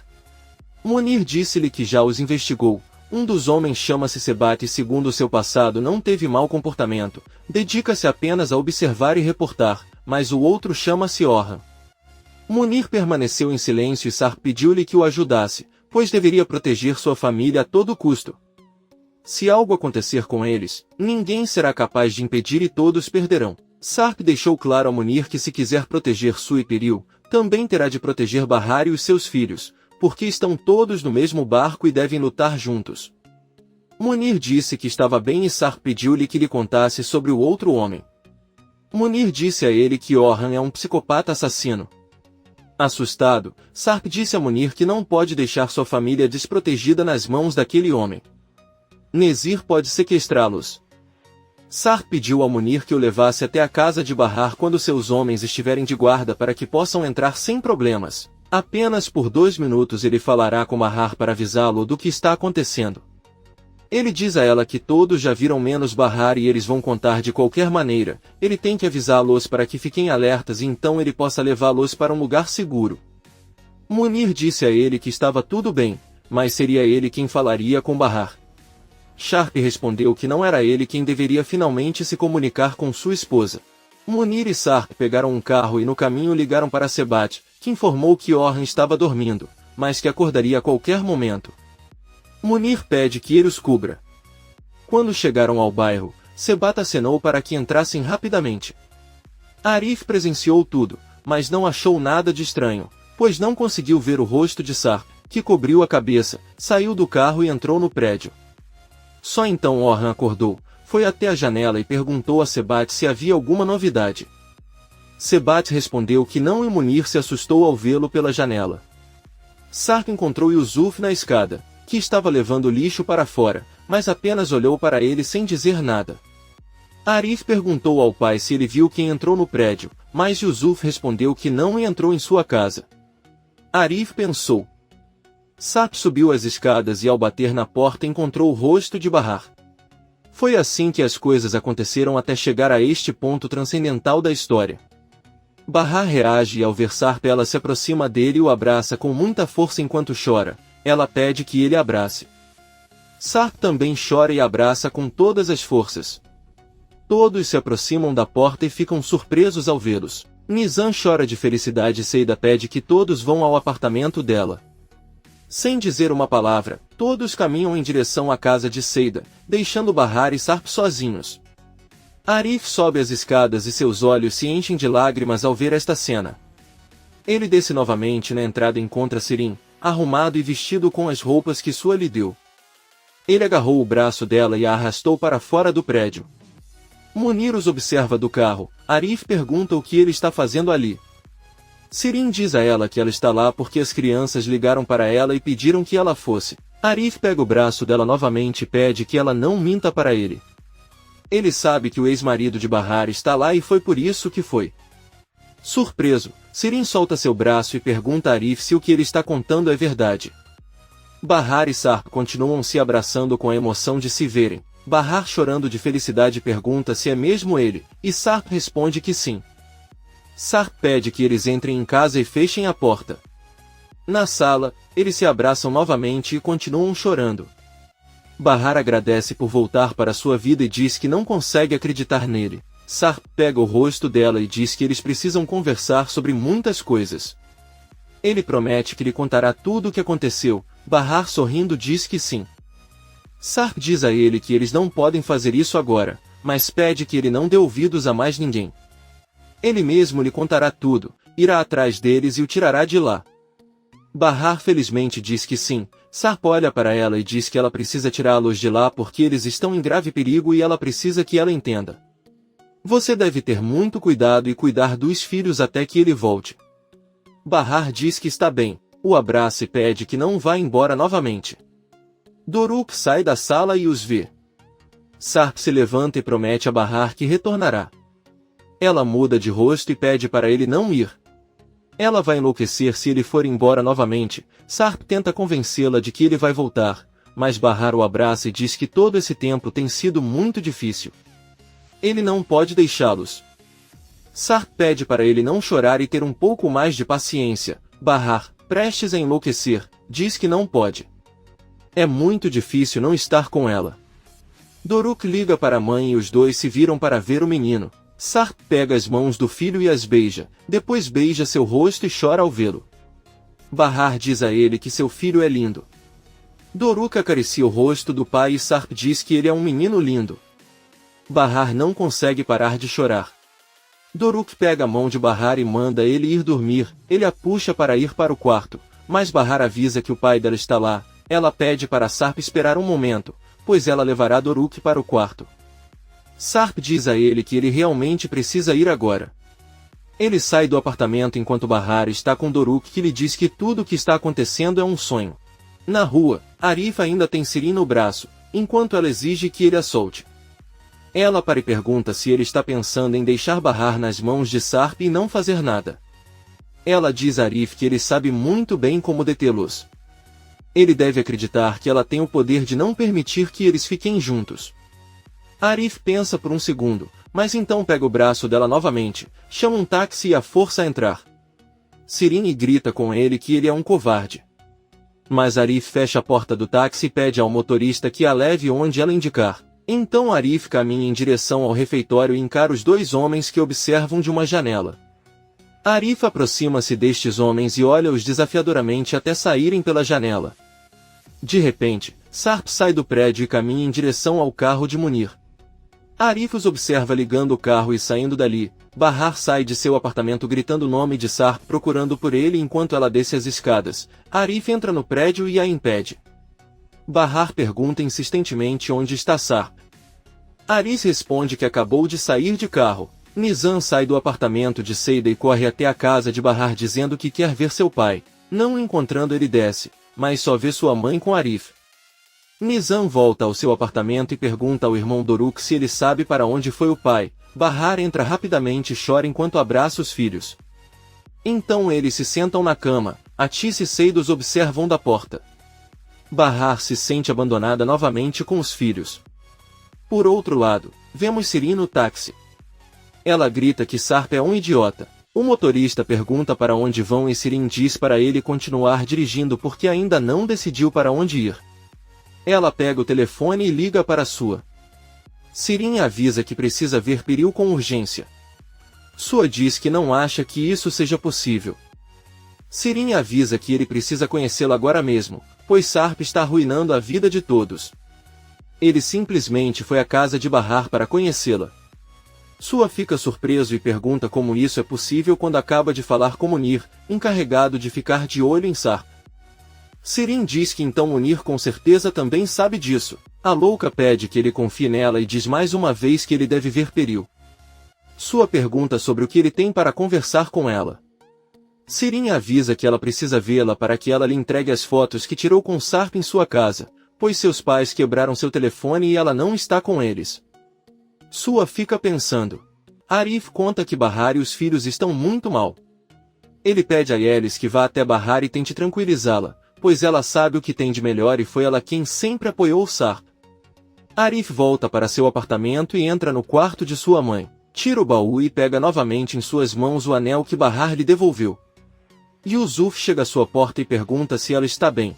Munir disse-lhe que já os investigou. Um dos homens chama-se Sebat e segundo seu passado não teve mau comportamento, dedica-se apenas a observar e reportar, mas o outro chama-se Orhan. Munir permaneceu em silêncio e Sarp pediu-lhe que o ajudasse, pois deveria proteger sua família a todo custo. Se algo acontecer com eles, ninguém será capaz de impedir e todos perderão. Sarp deixou claro a Munir que se quiser proteger Sui Peril, também terá de proteger Bahar e os seus filhos, porque estão todos no mesmo barco e devem lutar juntos. Munir disse que estava bem e Sarp pediu-lhe que lhe contasse sobre o outro homem. Munir disse a ele que Orhan é um psicopata assassino. Assustado, Sarp disse a Munir que não pode deixar sua família desprotegida nas mãos daquele homem. Nezir pode sequestrá-los. Sarp pediu a Munir que o levasse até a casa de Bahar quando seus homens estiverem de guarda para que possam entrar sem problemas. Apenas por 2 minutos ele falará com Bahar para avisá-lo do que está acontecendo. Ele diz a ela que todos já viram menos Bahar e eles vão contar de qualquer maneira. Ele tem que avisá-los para que fiquem alertas e então ele possa levá-los para um lugar seguro. Munir disse a ele que estava tudo bem, mas seria ele quem falaria com Bahar. Sharp respondeu que não era ele quem deveria finalmente se comunicar com sua esposa. Munir e Sarp pegaram um carro e no caminho ligaram para Sebat, que informou que Orhan estava dormindo, mas que acordaria a qualquer momento. Munir pede que ele os cubra. Quando chegaram ao bairro, Sebat acenou para que entrassem rapidamente. Arif presenciou tudo, mas não achou nada de estranho, pois não conseguiu ver o rosto de Sarp, que cobriu a cabeça, saiu do carro e entrou no prédio. Só então Orhan acordou, foi até a janela e perguntou a Sebat se havia alguma novidade. Sebat respondeu que não e Munir se assustou ao vê-lo pela janela. Sarp encontrou Yusuf na escada, que estava levando lixo para fora, mas apenas olhou para ele sem dizer nada. Arif perguntou ao pai se ele viu quem entrou no prédio, mas Yusuf respondeu que não e entrou em sua casa. Arif pensou. Sarp subiu as escadas e ao bater na porta encontrou o rosto de Bahar. Foi assim que as coisas aconteceram até chegar a este ponto transcendental da história. Bahar reage e ao ver Sarp ela se aproxima dele e o abraça com muita força enquanto chora. Ela pede que ele abrace. Sarp também chora e abraça com todas as forças. Todos se aproximam da porta e ficam surpresos ao vê-los. Nizam chora de felicidade e Seida pede que todos vão ao apartamento dela. Sem dizer uma palavra, todos caminham em direção à casa de Seida, deixando Bahar e Sarp sozinhos. Arif sobe as escadas e seus olhos se enchem de lágrimas ao ver esta cena. Ele desce novamente na entrada e encontra Sirin, arrumado e vestido com as roupas que sua lhe deu. Ele agarrou o braço dela e a arrastou para fora do prédio. Munir os observa do carro. Arif pergunta o que ele está fazendo ali. Sirin diz a ela que ela está lá porque as crianças ligaram para ela e pediram que ela fosse. Arif pega o braço dela novamente e pede que ela não minta para ele. Ele sabe que o ex-marido de Bahar está lá e foi por isso que foi. Surpreso, Sirin solta seu braço e pergunta a Arif se o que ele está contando é verdade. Bahar e Sarp continuam se abraçando com a emoção de se verem. Bahar chorando de felicidade pergunta se é mesmo ele, e Sarp responde que sim. Sarp pede que eles entrem em casa e fechem a porta. Na sala, eles se abraçam novamente e continuam chorando. Bahar agradece por voltar para sua vida e diz que não consegue acreditar nele. Sarp pega o rosto dela e diz que eles precisam conversar sobre muitas coisas. Ele promete que lhe contará tudo o que aconteceu. Bahar sorrindo diz que sim. Sarp diz a ele que eles não podem fazer isso agora, mas pede que ele não dê ouvidos a mais ninguém. Ele mesmo lhe contará tudo, irá atrás deles e o tirará de lá. Bahar felizmente diz que sim. Sarp olha para ela e diz que ela precisa tirá-los de lá porque eles estão em grave perigo e ela precisa que ela entenda. Você deve ter muito cuidado e cuidar dos filhos até que ele volte. Bahar diz que está bem, o abraça e pede que não vá embora novamente. Doruk sai da sala e os vê. Sarp se levanta e promete a Bahar que retornará. Ela muda de rosto e pede para ele não ir. Ela vai enlouquecer se ele for embora novamente. Sarp tenta convencê-la de que ele vai voltar, mas Bahar o abraça e diz que todo esse tempo tem sido muito difícil. Ele não pode deixá-los. Sarp pede para ele não chorar e ter um pouco mais de paciência. Bahar, prestes a enlouquecer, diz que não pode. É muito difícil não estar com ela. Doruk liga para a mãe e os dois se viram para ver o menino. Sarp pega as mãos do filho e as beija, depois beija seu rosto e chora ao vê-lo. Bahar diz a ele que seu filho é lindo. Doruk acaricia o rosto do pai e Sarp diz que ele é um menino lindo. Bahar não consegue parar de chorar. Doruk pega a mão de Bahar e manda ele ir dormir, ele a puxa para ir para o quarto, mas Bahar avisa que o pai dela está lá. Ela pede para Sarp esperar um momento, pois ela levará Doruk para o quarto. Sarp diz a ele que ele realmente precisa ir agora. Ele sai do apartamento enquanto Bahar está com Doruk, que lhe diz que tudo o que está acontecendo é um sonho. Na rua, Arif ainda tem Sirin no braço, enquanto ela exige que ele a solte. Ela para e pergunta se ele está pensando em deixar Bahar nas mãos de Sarp e não fazer nada. Ela diz a Arif que ele sabe muito bem como detê-los. Ele deve acreditar que ela tem o poder de não permitir que eles fiquem juntos. Arif pensa por um segundo, mas então pega o braço dela novamente, chama um táxi e a força a entrar. Sirin grita com ele que ele é um covarde. Mas Arif fecha a porta do táxi e pede ao motorista que a leve onde ela indicar. Então Arif caminha em direção ao refeitório e encara os dois homens que observam de uma janela. Arif aproxima-se destes homens e olha-os desafiadoramente até saírem pela janela. De repente, Sarp sai do prédio e caminha em direção ao carro de Munir. Arif os observa ligando o carro e saindo dali. Bahar sai de seu apartamento gritando o nome de Sarp procurando por ele enquanto ela desce as escadas. Arif entra no prédio e a impede. Bahar pergunta insistentemente onde está Sarp. Arif responde que acabou de sair de carro. Nizam sai do apartamento de Seida e corre até a casa de Bahar dizendo que quer ver seu pai. Não encontrando ele desce, mas só vê sua mãe com Arif. Nizam volta ao seu apartamento e pergunta ao irmão Doruk se ele sabe para onde foi o pai. Bahar entra rapidamente e chora enquanto abraça os filhos. Então eles se sentam na cama, Atis e Seida os observam da porta. Bahar se sente abandonada novamente com os filhos. Por outro lado, vemos Sirin no táxi. Ela grita que Sarp é um idiota. O motorista pergunta para onde vão e Sirin diz para ele continuar dirigindo porque ainda não decidiu para onde ir. Ela pega o telefone e liga para sua. Sirin avisa que precisa ver Piril com urgência. Sua diz que não acha que isso seja possível. Sirin avisa que ele precisa conhecê-la agora mesmo, pois Sarp está arruinando a vida de todos. Ele simplesmente foi à casa de Bahar para conhecê-la. Sua fica surpreso e pergunta como isso é possível quando acaba de falar com Munir, encarregado de ficar de olho em Sarp. Sirin diz que então Munir com certeza também sabe disso. A louca pede que ele confie nela e diz mais uma vez que ele deve ver Piril. Sua pergunta sobre o que ele tem para conversar com ela. Sirin avisa que ela precisa vê-la para que ela lhe entregue as fotos que tirou com Sarp em sua casa, pois seus pais quebraram seu telefone e ela não está com eles. Sua fica pensando. Arif conta que Bahar e os filhos estão muito mal. Ele pede a Yelis que vá até Bahar e tente tranquilizá-la, pois ela sabe o que tem de melhor e foi ela quem sempre apoiou Sarp. Arif volta para seu apartamento e entra no quarto de sua mãe. Tira o baú e pega novamente em suas mãos o anel que Bahar lhe devolveu. Yusuf chega à sua porta e pergunta se ela está bem.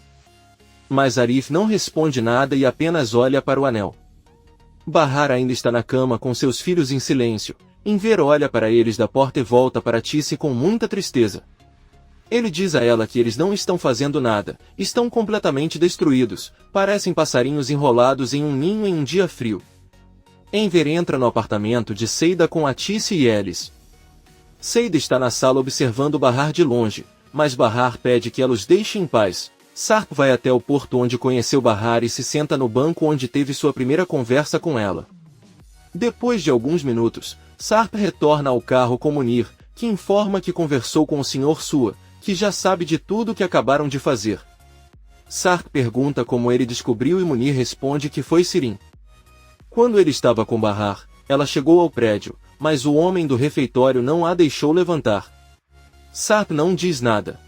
Mas Arif não responde nada e apenas olha para o anel. Bahar ainda está na cama com seus filhos em silêncio. Enver olha para eles da porta e volta para Tisse com muita tristeza. Ele diz a ela que eles não estão fazendo nada, estão completamente destruídos, parecem passarinhos enrolados em um ninho em um dia frio. Enver entra no apartamento de Seida com Atice e Alice. Seida está na sala observando Bahar de longe, mas Bahar pede que ela os deixe em paz. Sarp vai até o porto onde conheceu Bahar e se senta no banco onde teve sua primeira conversa com ela. Depois de alguns minutos, Sarp retorna ao carro com Munir, que informa que conversou com o Sr. Sua, que já sabe de tudo o que acabaram de fazer. Sarp pergunta como ele descobriu e Munir responde que foi Sirin. Quando ele estava com Bahar, ela chegou ao prédio, mas o homem do refeitório não a deixou levantar. Sarp não diz nada.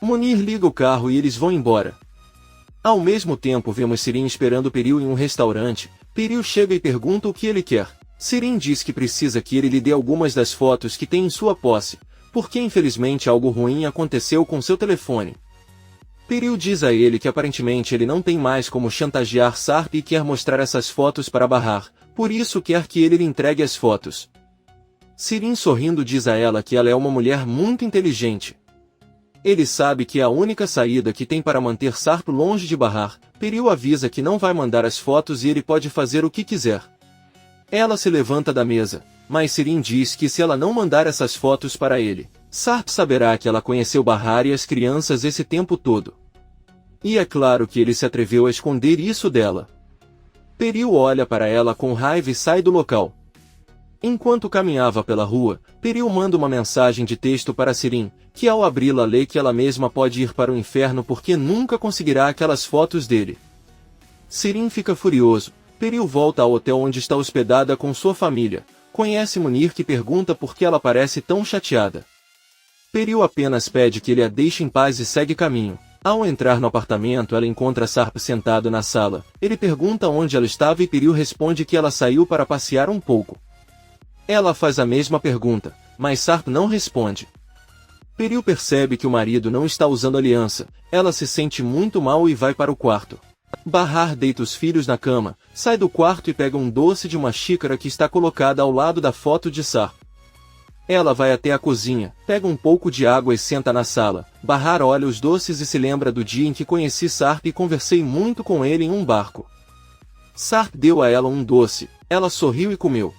Munir liga o carro e eles vão embora. Ao mesmo tempo vemos Sirin esperando Peril em um restaurante. Peril chega e pergunta o que ele quer. Sirin diz que precisa que ele lhe dê algumas das fotos que tem em sua posse, porque infelizmente algo ruim aconteceu com seu telefone. Peril diz a ele que aparentemente ele não tem mais como chantagear Sarp e quer mostrar essas fotos para Bahar, por isso quer que ele lhe entregue as fotos. Sirin sorrindo diz a ela que ela é uma mulher muito inteligente. Ele sabe que é a única saída que tem para manter Sarp longe de Bahar. Peril avisa que não vai mandar as fotos e ele pode fazer o que quiser. Ela se levanta da mesa, mas Sirin diz que se ela não mandar essas fotos para ele, Sarp saberá que ela conheceu Bahar e as crianças esse tempo todo. E é claro que ele se atreveu a esconder isso dela. Peril olha para ela com raiva e sai do local. Enquanto caminhava pela rua, Peril manda uma mensagem de texto para Sirin, que ao abri-la lê que ela mesma pode ir para o inferno porque nunca conseguirá aquelas fotos dele. Sirin fica furioso. Peril volta ao hotel onde está hospedada com sua família. Conhece Munir que pergunta por que ela parece tão chateada. Peril apenas pede que ele a deixe em paz e segue caminho. Ao entrar no apartamento ela encontra Sarp sentado na sala. Ele pergunta onde ela estava e Peril responde que ela saiu para passear um pouco. Ela faz a mesma pergunta, mas Sarp não responde. Peril percebe que o marido não está usando aliança. Ela se sente muito mal e vai para o quarto. Bahar deita os filhos na cama, sai do quarto e pega um doce de uma xícara que está colocada ao lado da foto de Sarp. Ela vai até a cozinha, pega um pouco de água e senta na sala. Bahar olha os doces e se lembra do dia em que conheci Sarp e conversei muito com ele em um barco. Sarp deu a ela um doce, ela sorriu e comeu.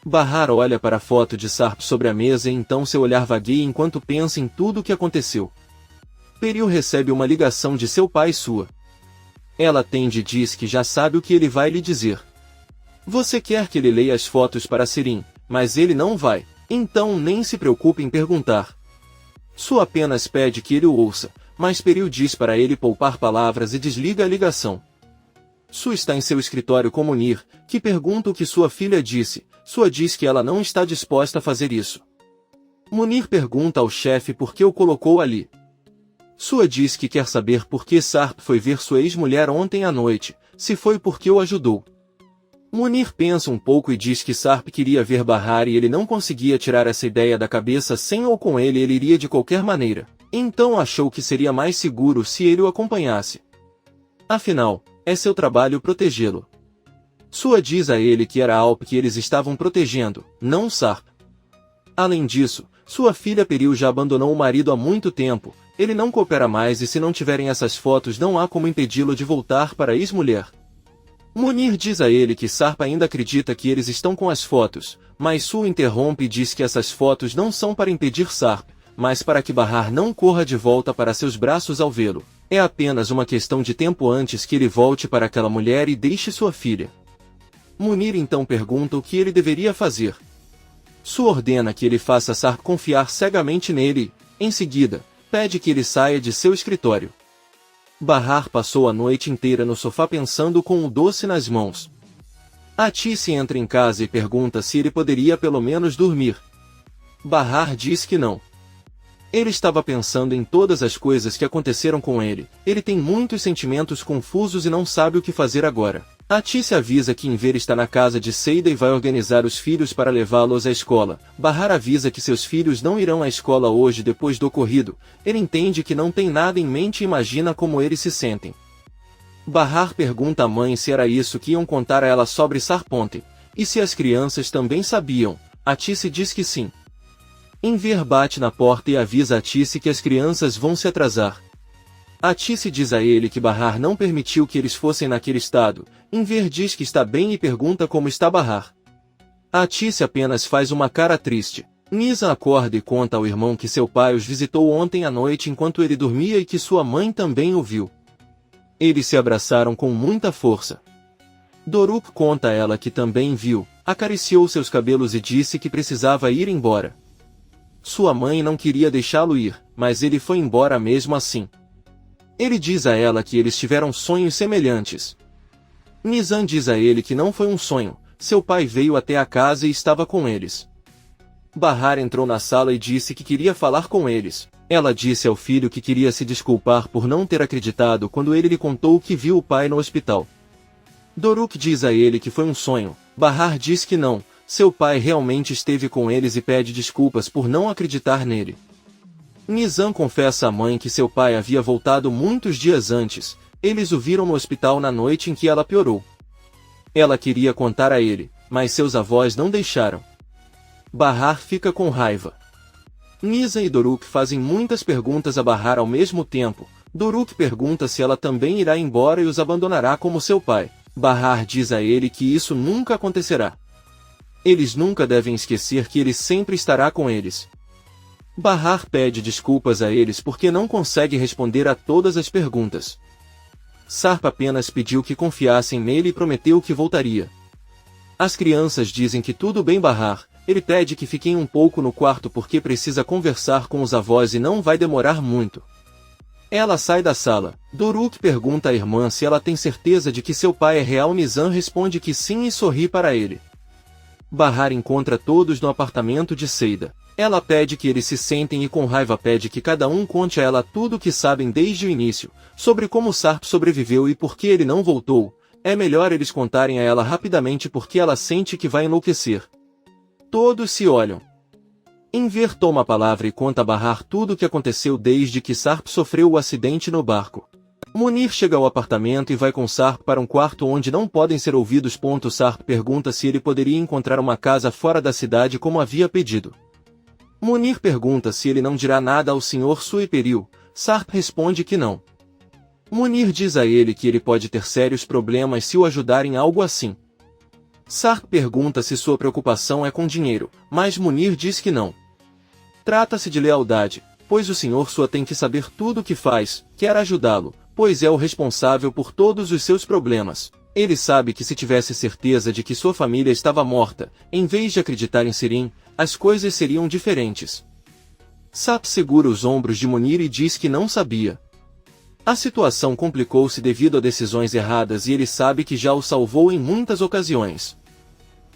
Bahar olha para a foto de Sarp sobre a mesa e então seu olhar vagueia enquanto pensa em tudo o que aconteceu. Peril recebe uma ligação de seu pai e sua. Ela atende e diz que já sabe o que ele vai lhe dizer. Você quer que ele leia as fotos para Sirin, mas ele não vai, então nem se preocupe em perguntar. Su apenas pede que ele o ouça, mas Peril diz para ele poupar palavras e desliga a ligação. Su está em seu escritório com Munir, que pergunta o que sua filha disse. Sua diz que ela não está disposta a fazer isso. Munir pergunta ao chefe por que o colocou ali. Sua diz que quer saber por que Sarp foi ver sua ex-mulher ontem à noite, se foi porque o ajudou. Munir pensa um pouco e diz que Sarp queria ver Bahar e ele não conseguia tirar essa ideia da cabeça sem ou com ele iria de qualquer maneira. Então achou que seria mais seguro se ele o acompanhasse. Afinal, é seu trabalho protegê-lo. Sua diz a ele que era Alp que eles estavam protegendo, não Sarp. Além disso, sua filha Peril já abandonou o marido há muito tempo, ele não coopera mais e se não tiverem essas fotos não há como impedi-lo de voltar para a ex-mulher. Munir diz a ele que Sarp ainda acredita que eles estão com as fotos, mas Su interrompe e diz que essas fotos não são para impedir Sarp, mas para que Bahar não corra de volta para seus braços ao vê-lo. É apenas uma questão de tempo antes que ele volte para aquela mulher e deixe sua filha. Munir então pergunta o que ele deveria fazer. Su ordena que ele faça Sarp confiar cegamente nele e, em seguida, pede que ele saia de seu escritório. Bahar passou a noite inteira no sofá pensando com o doce nas mãos. Atice entra em casa e pergunta se ele poderia pelo menos dormir. Bahar diz que não. Ele estava pensando em todas as coisas que aconteceram com ele. Ele tem muitos sentimentos confusos e não sabe o que fazer agora. Atice avisa que Enver está na casa de Seida e vai organizar os filhos para levá-los à escola. Bahar avisa que seus filhos não irão à escola hoje depois do ocorrido. Ele entende que não tem nada em mente e imagina como eles se sentem. Bahar pergunta à mãe se era isso que iam contar a ela sobre Sarponte, e se as crianças também sabiam. Atice diz que sim. Enver bate na porta e avisa a Tice que as crianças vão se atrasar. A Tice diz a ele que Bahar não permitiu que eles fossem naquele estado. Enver diz que está bem e pergunta como está Bahar. A Tice apenas faz uma cara triste. Nizam acorda e conta ao irmão que seu pai os visitou ontem à noite enquanto ele dormia e que sua mãe também o viu. Eles se abraçaram com muita força. Doruk conta a ela que também viu, acariciou seus cabelos e disse que precisava ir embora. Sua mãe não queria deixá-lo ir, mas ele foi embora mesmo assim. Ele diz a ela que eles tiveram sonhos semelhantes. Nizam diz a ele que não foi um sonho, seu pai veio até a casa e estava com eles. Bahar entrou na sala e disse que queria falar com eles. Ela disse ao filho que queria se desculpar por não ter acreditado quando ele lhe contou que viu o pai no hospital. Doruk diz a ele que foi um sonho. Bahar diz que não, seu pai realmente esteve com eles e pede desculpas por não acreditar nele. Nizam confessa à mãe que seu pai havia voltado muitos dias antes. Eles o viram no hospital na noite em que ela piorou. Ela queria contar a ele, mas seus avós não deixaram. Bahar fica com raiva. Nizam e Doruk fazem muitas perguntas a Bahar ao mesmo tempo. Doruk pergunta se ela também irá embora e os abandonará como seu pai. Bahar diz a ele que isso nunca acontecerá. Eles nunca devem esquecer que ele sempre estará com eles. Bahar pede desculpas a eles porque não consegue responder a todas as perguntas. Sarp apenas pediu que confiassem nele e prometeu que voltaria. As crianças dizem que tudo bem Bahar. Ele pede que fiquem um pouco no quarto porque precisa conversar com os avós e não vai demorar muito. Ela sai da sala. Doruk pergunta à irmã se ela tem certeza de que seu pai é real. Nizam responde que sim e sorri para ele. Bahar encontra todos no apartamento de Seida. Ela pede que eles se sentem e com raiva pede que cada um conte a ela tudo o que sabem desde o início, sobre como Sarp sobreviveu e por que ele não voltou. É melhor eles contarem a ela rapidamente porque ela sente que vai enlouquecer. Todos se olham. Enver toma a palavra e conta a Bahar tudo o que aconteceu desde que Sarp sofreu o acidente no barco. Munir chega ao apartamento e vai com Sarp para um quarto onde não podem ser ouvidos. Sarp pergunta se ele poderia encontrar uma casa fora da cidade como havia pedido. Munir pergunta se ele não dirá nada ao Sr. Suiperiu. Sarp responde que não. Munir diz a ele que ele pode ter sérios problemas se o ajudar em algo assim. Sarp pergunta se sua preocupação é com dinheiro, mas Munir diz que não. Trata-se de lealdade, pois o Sr. Sua tem que saber tudo o que faz, quer ajudá-lo, pois é o responsável por todos os seus problemas. Ele sabe que se tivesse certeza de que sua família estava morta, em vez de acreditar em Sirin, as coisas seriam diferentes. Sarp segura os ombros de Munir e diz que não sabia. A situação complicou-se devido a decisões erradas e ele sabe que já o salvou em muitas ocasiões.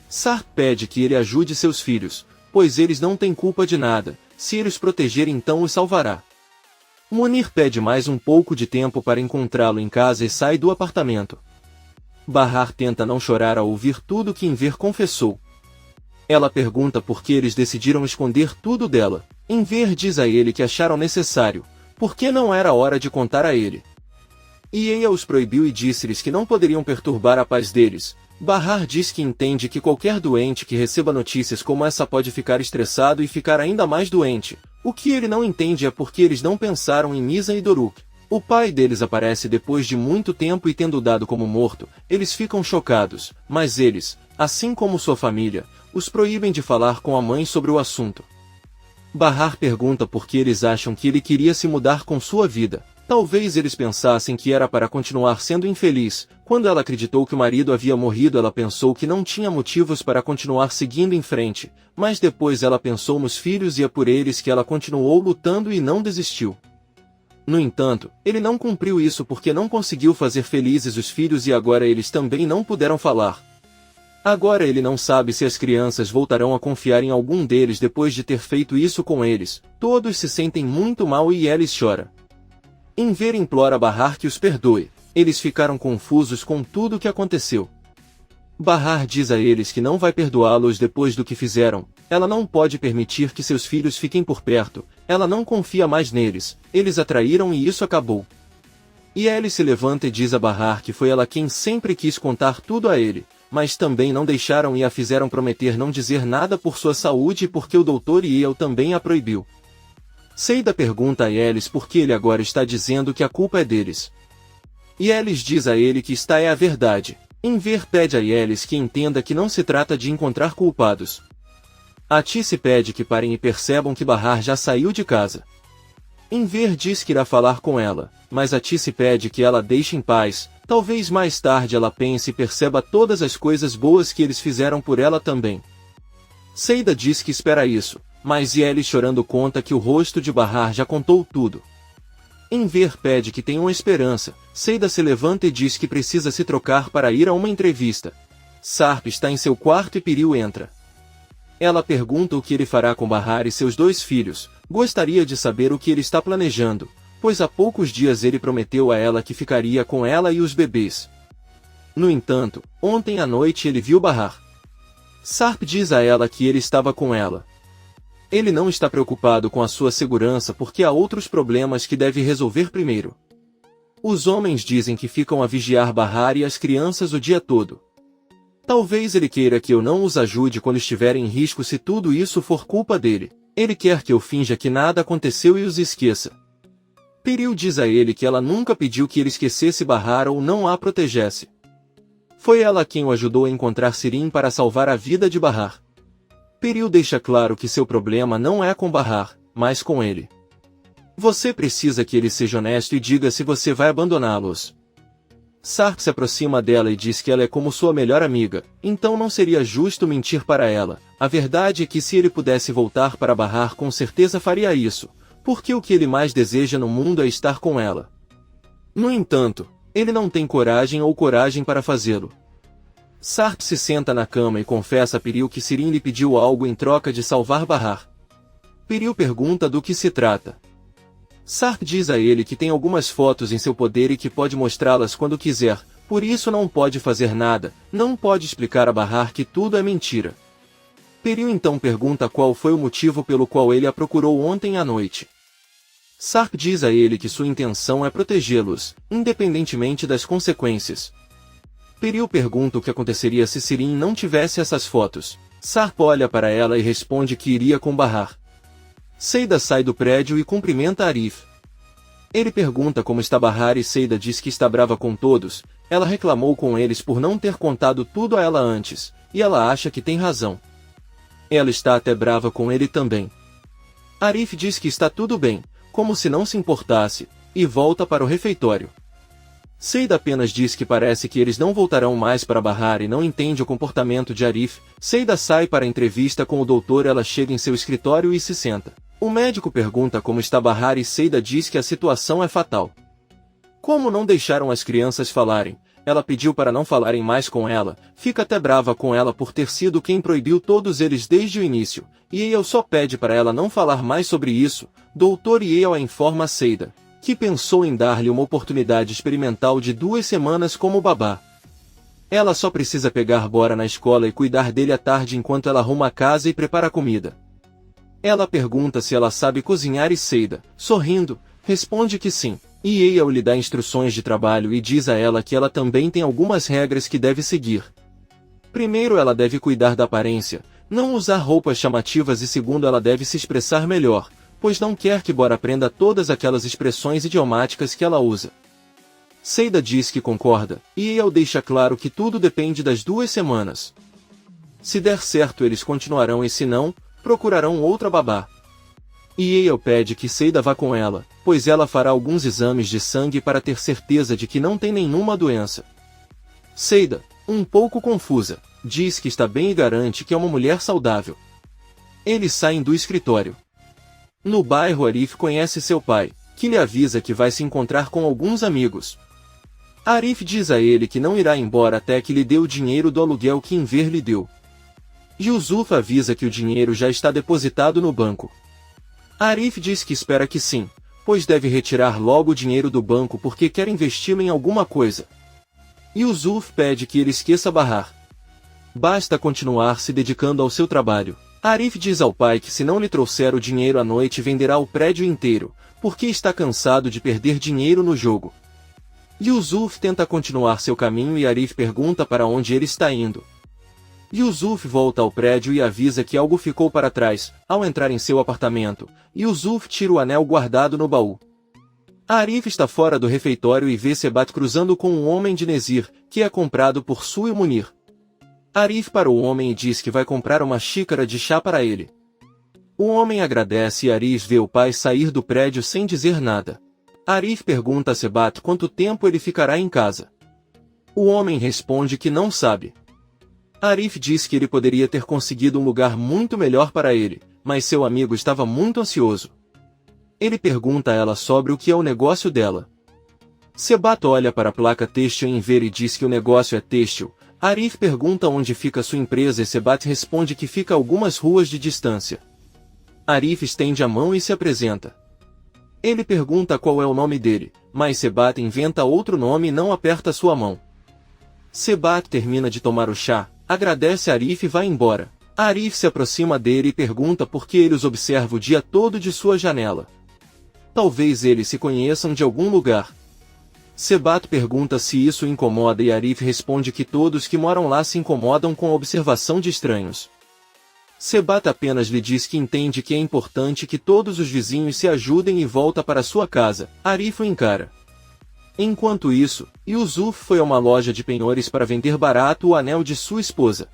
Sarp pede que ele ajude seus filhos, pois eles não têm culpa de nada. Se ele os proteger então os salvará. Munir pede mais um pouco de tempo para encontrá-lo em casa e sai do apartamento. Bahar tenta não chorar ao ouvir tudo que Enver confessou. Ela pergunta por que eles decidiram esconder tudo dela. Enver diz a ele que acharam necessário, porque não era hora de contar a ele. Ieia os proibiu e disse-lhes que não poderiam perturbar a paz deles. Bahar diz que entende que qualquer doente que receba notícias como essa pode ficar estressado e ficar ainda mais doente. O que ele não entende é porque eles não pensaram em Nizam e Doruk. O pai deles aparece depois de muito tempo e tendo dado como morto, eles ficam chocados, mas eles, assim como sua família, os proíbem de falar com a mãe sobre o assunto. Bahar pergunta por que eles acham que ele queria se mudar com sua vida. Talvez eles pensassem que era para continuar sendo infeliz. Quando ela acreditou que o marido havia morrido, ela pensou que não tinha motivos para continuar seguindo em frente, mas depois ela pensou nos filhos e é por eles que ela continuou lutando e não desistiu. No entanto, ele não cumpriu isso porque não conseguiu fazer felizes os filhos e agora eles também não puderam falar. Agora ele não sabe se as crianças voltarão a confiar em algum deles depois de ter feito isso com eles. Todos se sentem muito mal e Elis chora. Enver implora a Bahar que os perdoe. Eles ficaram confusos com tudo o que aconteceu. Bahar diz a eles que não vai perdoá-los depois do que fizeram. Ela não pode permitir que seus filhos fiquem por perto. Ela não confia mais neles. Eles a traíram e isso acabou. E Elis se levanta e diz a Bahar que foi ela quem sempre quis contar tudo a ele. mas também não deixaram e a fizeram prometer não dizer nada por sua saúde e porque o Dr. Yale também a proibiu. Seida pergunta a Ellis por que ele agora está dizendo que a culpa é deles. E Ellis diz a ele que esta é a verdade. Enver pede a Ellis que entenda que não se trata de encontrar culpados. A Tice pede que parem e percebam que Bahar já saiu de casa. Enver diz que irá falar com ela, mas a Tice pede que ela deixe em paz. Talvez mais tarde ela pense e perceba todas as coisas boas que eles fizeram por ela também. Seida diz que espera isso, mas Ellis chorando conta que o rosto de Bahar já contou tudo. Enver pede que tenham esperança. Seida se levanta e diz que precisa se trocar para ir a uma entrevista. Sarp está em seu quarto e Piril entra. Ela pergunta o que ele fará com Bahar e seus 2 filhos. Gostaria de saber o que ele está planejando, pois há poucos dias ele prometeu a ela que ficaria com ela e os bebês. No entanto, ontem à noite ele viu Bahar. Sarp diz a ela que ele estava com ela. Ele não está preocupado com a sua segurança porque há outros problemas que deve resolver primeiro. Os homens dizem que ficam a vigiar Bahar e as crianças o dia todo. Talvez ele queira que eu não os ajude quando estiverem em risco se tudo isso for culpa dele. Ele quer que eu finja que nada aconteceu e os esqueça. Piril diz a ele que ela nunca pediu que ele esquecesse Bahar ou não a protegesse. Foi ela quem o ajudou a encontrar Sirin para salvar a vida de Bahar. Piril deixa claro que seu problema não é com Bahar, mas com ele. Você precisa que ele seja honesto e diga se você vai abandoná-los. Sarp se aproxima dela e diz que ela é como sua melhor amiga, então não seria justo mentir para ela. A verdade é que se ele pudesse voltar para Bahar com certeza faria isso, porque o que ele mais deseja no mundo é estar com ela. No entanto, ele não tem coragem para fazê-lo. Sarp se senta na cama e confessa a Piril que Sirin lhe pediu algo em troca de salvar Bahar. Piril pergunta do que se trata. Sarp diz a ele que tem algumas fotos em seu poder e que pode mostrá-las quando quiser, por isso não pode fazer nada, não pode explicar a Bahar que tudo é mentira. Piril então pergunta qual foi o motivo pelo qual ele a procurou ontem à noite. Sarp diz a ele que sua intenção é protegê-los, independentemente das consequências. Piril pergunta o que aconteceria se Sirin não tivesse essas fotos. Sarp olha para ela e responde que iria com Bahar. Seida sai do prédio e cumprimenta Arif. Ele pergunta como está Bahar e Seida diz que está brava com todos. Ela reclamou com eles por não ter contado tudo a ela antes, e ela acha que tem razão. Ela está até brava com ele também. Arif diz que está tudo bem, como se não se importasse, e volta para o refeitório. Seida apenas diz que parece que eles não voltarão mais para Bahar e não entende o comportamento de Arif. Seida sai para a entrevista com o doutor. Ela chega em seu escritório e se senta. O médico pergunta como está Bahar e Seida diz que a situação é fatal. Como não deixaram as crianças falarem, ela pediu para não falarem mais com ela, fica até brava com ela por ter sido quem proibiu todos eles desde o início, e Yale só pede para ela não falar mais sobre isso. Dr. Yale a informa a Seida que pensou em dar-lhe uma oportunidade experimental de 2 semanas como babá. Ela só precisa pegar Bora na escola e cuidar dele à tarde enquanto ela arruma a casa e prepara a comida. Ela pergunta se ela sabe cozinhar e Seida, sorrindo, responde que sim. E Yale lhe dá instruções de trabalho e diz a ela que ela também tem algumas regras que deve seguir. Primeiro, ela deve cuidar da aparência, não usar roupas chamativas e segundo, ela deve se expressar melhor, pois não quer que Bora aprenda todas aquelas expressões idiomáticas que ela usa. Seida diz que concorda, e Yale deixa claro que tudo depende das 2 semanas. Se der certo eles continuarão e se não, procurarão outra babá. E Yale pede que Seida vá com ela, pois ela fará alguns exames de sangue para ter certeza de que não tem nenhuma doença. Seida, um pouco confusa, diz que está bem e garante que é uma mulher saudável. Eles saem do escritório. No bairro, Arif conhece seu pai, que lhe avisa que vai se encontrar com alguns amigos. Arif diz a ele que não irá embora até que lhe dê o dinheiro do aluguel que Enver lhe deu. Yusuf avisa que o dinheiro já está depositado no banco. Arif diz que espera que sim, pois deve retirar logo o dinheiro do banco porque quer investi-lo em alguma coisa. Yusuf pede que ele esqueça Bahar. Basta continuar se dedicando ao seu trabalho. Arif diz ao pai que se não lhe trouxer o dinheiro à noite venderá o prédio inteiro, porque está cansado de perder dinheiro no jogo. Yusuf tenta continuar seu caminho e Arif pergunta para onde ele está indo. Yusuf volta ao prédio e avisa que algo ficou para trás. Ao entrar em seu apartamento, Yusuf tira o anel guardado no baú. Arif está fora do refeitório e vê Sebat cruzando com um homem de Nezir, que é comprado por Su e Munir. Arif para o homem e diz que vai comprar uma xícara de chá para ele. O homem agradece e Arif vê o pai sair do prédio sem dizer nada. Arif pergunta a Sebat quanto tempo ele ficará em casa. O homem responde que não sabe. Arif diz que ele poderia ter conseguido um lugar muito melhor para ele, mas seu amigo estava muito ansioso. Ele pergunta a ela sobre o que é o negócio dela. Sebat olha para a placa têxtil em ver e diz que o negócio é têxtil. Arif pergunta onde fica sua empresa e Sebat responde que fica a algumas ruas de distância. Arif estende a mão e se apresenta. Ele pergunta qual é o nome dele, mas Sebat inventa outro nome e não aperta sua mão. Sebat termina de tomar o chá, agradece a Arif e vai embora. Arif se aproxima dele e pergunta por que ele os observa o dia todo de sua janela. Talvez eles se conheçam de algum lugar. Sebat pergunta se isso o incomoda e Arif responde que todos que moram lá se incomodam com a observação de estranhos. Sebat apenas lhe diz que entende que é importante que todos os vizinhos se ajudem e volta para sua casa. Arif o encara. Enquanto isso, Yusuf foi a uma loja de penhores para vender barato o anel de sua esposa.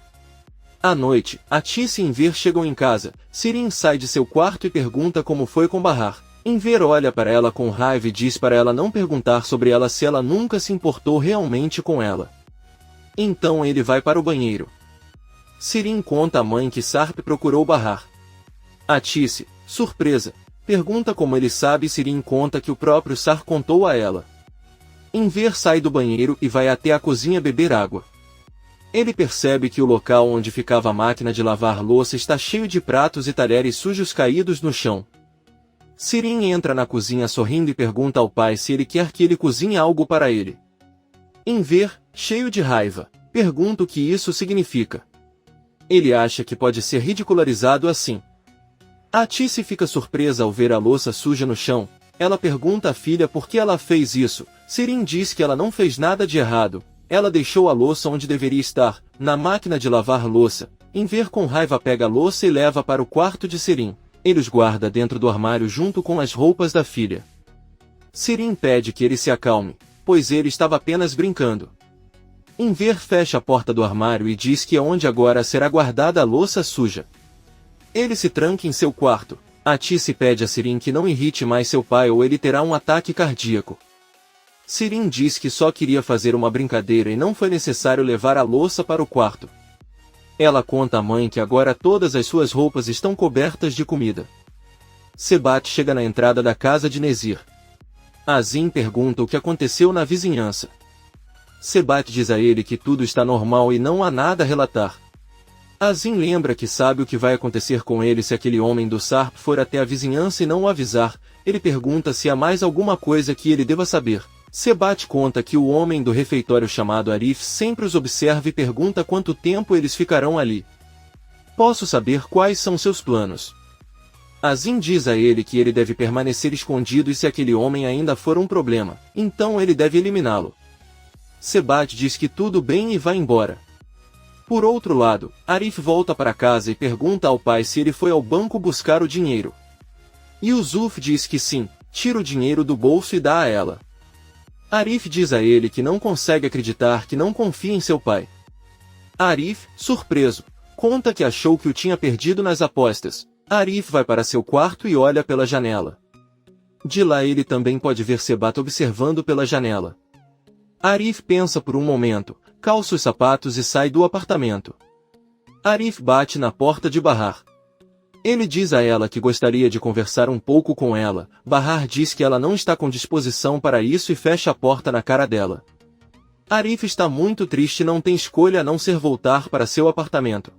À noite, Atis e Enver chegam em casa. Sirin sai de seu quarto e pergunta como foi com Bahar. Enver olha para ela com raiva e diz para ela não perguntar sobre ela se ela nunca se importou realmente com ela. Então ele vai para o banheiro. Sirin conta à mãe que Sarp procurou Bahar. Atis, surpresa, pergunta como ele sabe e Sirin conta que o próprio Sar contou a ela. Enver sai do banheiro e vai até a cozinha beber água. Ele percebe que o local onde ficava a máquina de lavar louça está cheio de pratos e talheres sujos caídos no chão. Sirin entra na cozinha sorrindo e pergunta ao pai se ele quer que ele cozinhe algo para ele. Enver, cheio de raiva, pergunta o que isso significa. Ele acha que pode ser ridicularizado assim. Atis fica surpresa ao ver a louça suja no chão. Ela pergunta à filha por que ela fez isso. Sirin diz que ela não fez nada de errado. Ela deixou a louça onde deveria estar, na máquina de lavar louça. Enver com raiva pega a louça e leva para o quarto de Sirin. Ele os guarda dentro do armário junto com as roupas da filha. Sirin pede que ele se acalme, pois ele estava apenas brincando. Enver fecha a porta do armário e diz que é onde agora será guardada a louça suja. Ele se tranca em seu quarto. Atis pede a Sirin que não irrite mais seu pai ou ele terá um ataque cardíaco. Sirin diz que só queria fazer uma brincadeira e não foi necessário levar a louça para o quarto. Ela conta à mãe que agora todas as suas roupas estão cobertas de comida. Sebat chega na entrada da casa de Nezir. Azim pergunta o que aconteceu na vizinhança. Sebat diz a ele que tudo está normal e não há nada a relatar. Azim lembra que sabe o que vai acontecer com ele se aquele homem do Sarp for até a vizinhança e não o avisar. Ele pergunta se há mais alguma coisa que ele deva saber. Sebat conta que o homem do refeitório chamado Arif sempre os observa e pergunta quanto tempo eles ficarão ali. Posso saber quais são seus planos? Azim diz a ele que ele deve permanecer escondido e se aquele homem ainda for um problema, então ele deve eliminá-lo. Sebat diz que tudo bem e vai embora. Por outro lado, Arif volta para casa e pergunta ao pai se ele foi ao banco buscar o dinheiro. Yusuf diz que sim, tira o dinheiro do bolso e dá a ela. Arif diz a ele que não consegue acreditar que não confia em seu pai. Arif, surpreso, conta que achou que o tinha perdido nas apostas. Arif vai para seu quarto e olha pela janela. De lá ele também pode ver Sebat observando pela janela. Arif pensa por um momento, calça os sapatos e sai do apartamento. Arif bate na porta de Bahar. Ele diz a ela que gostaria de conversar um pouco com ela. Bahar diz que ela não está com disposição para isso e fecha a porta na cara dela. Arif está muito triste e não tem escolha a não ser voltar para seu apartamento.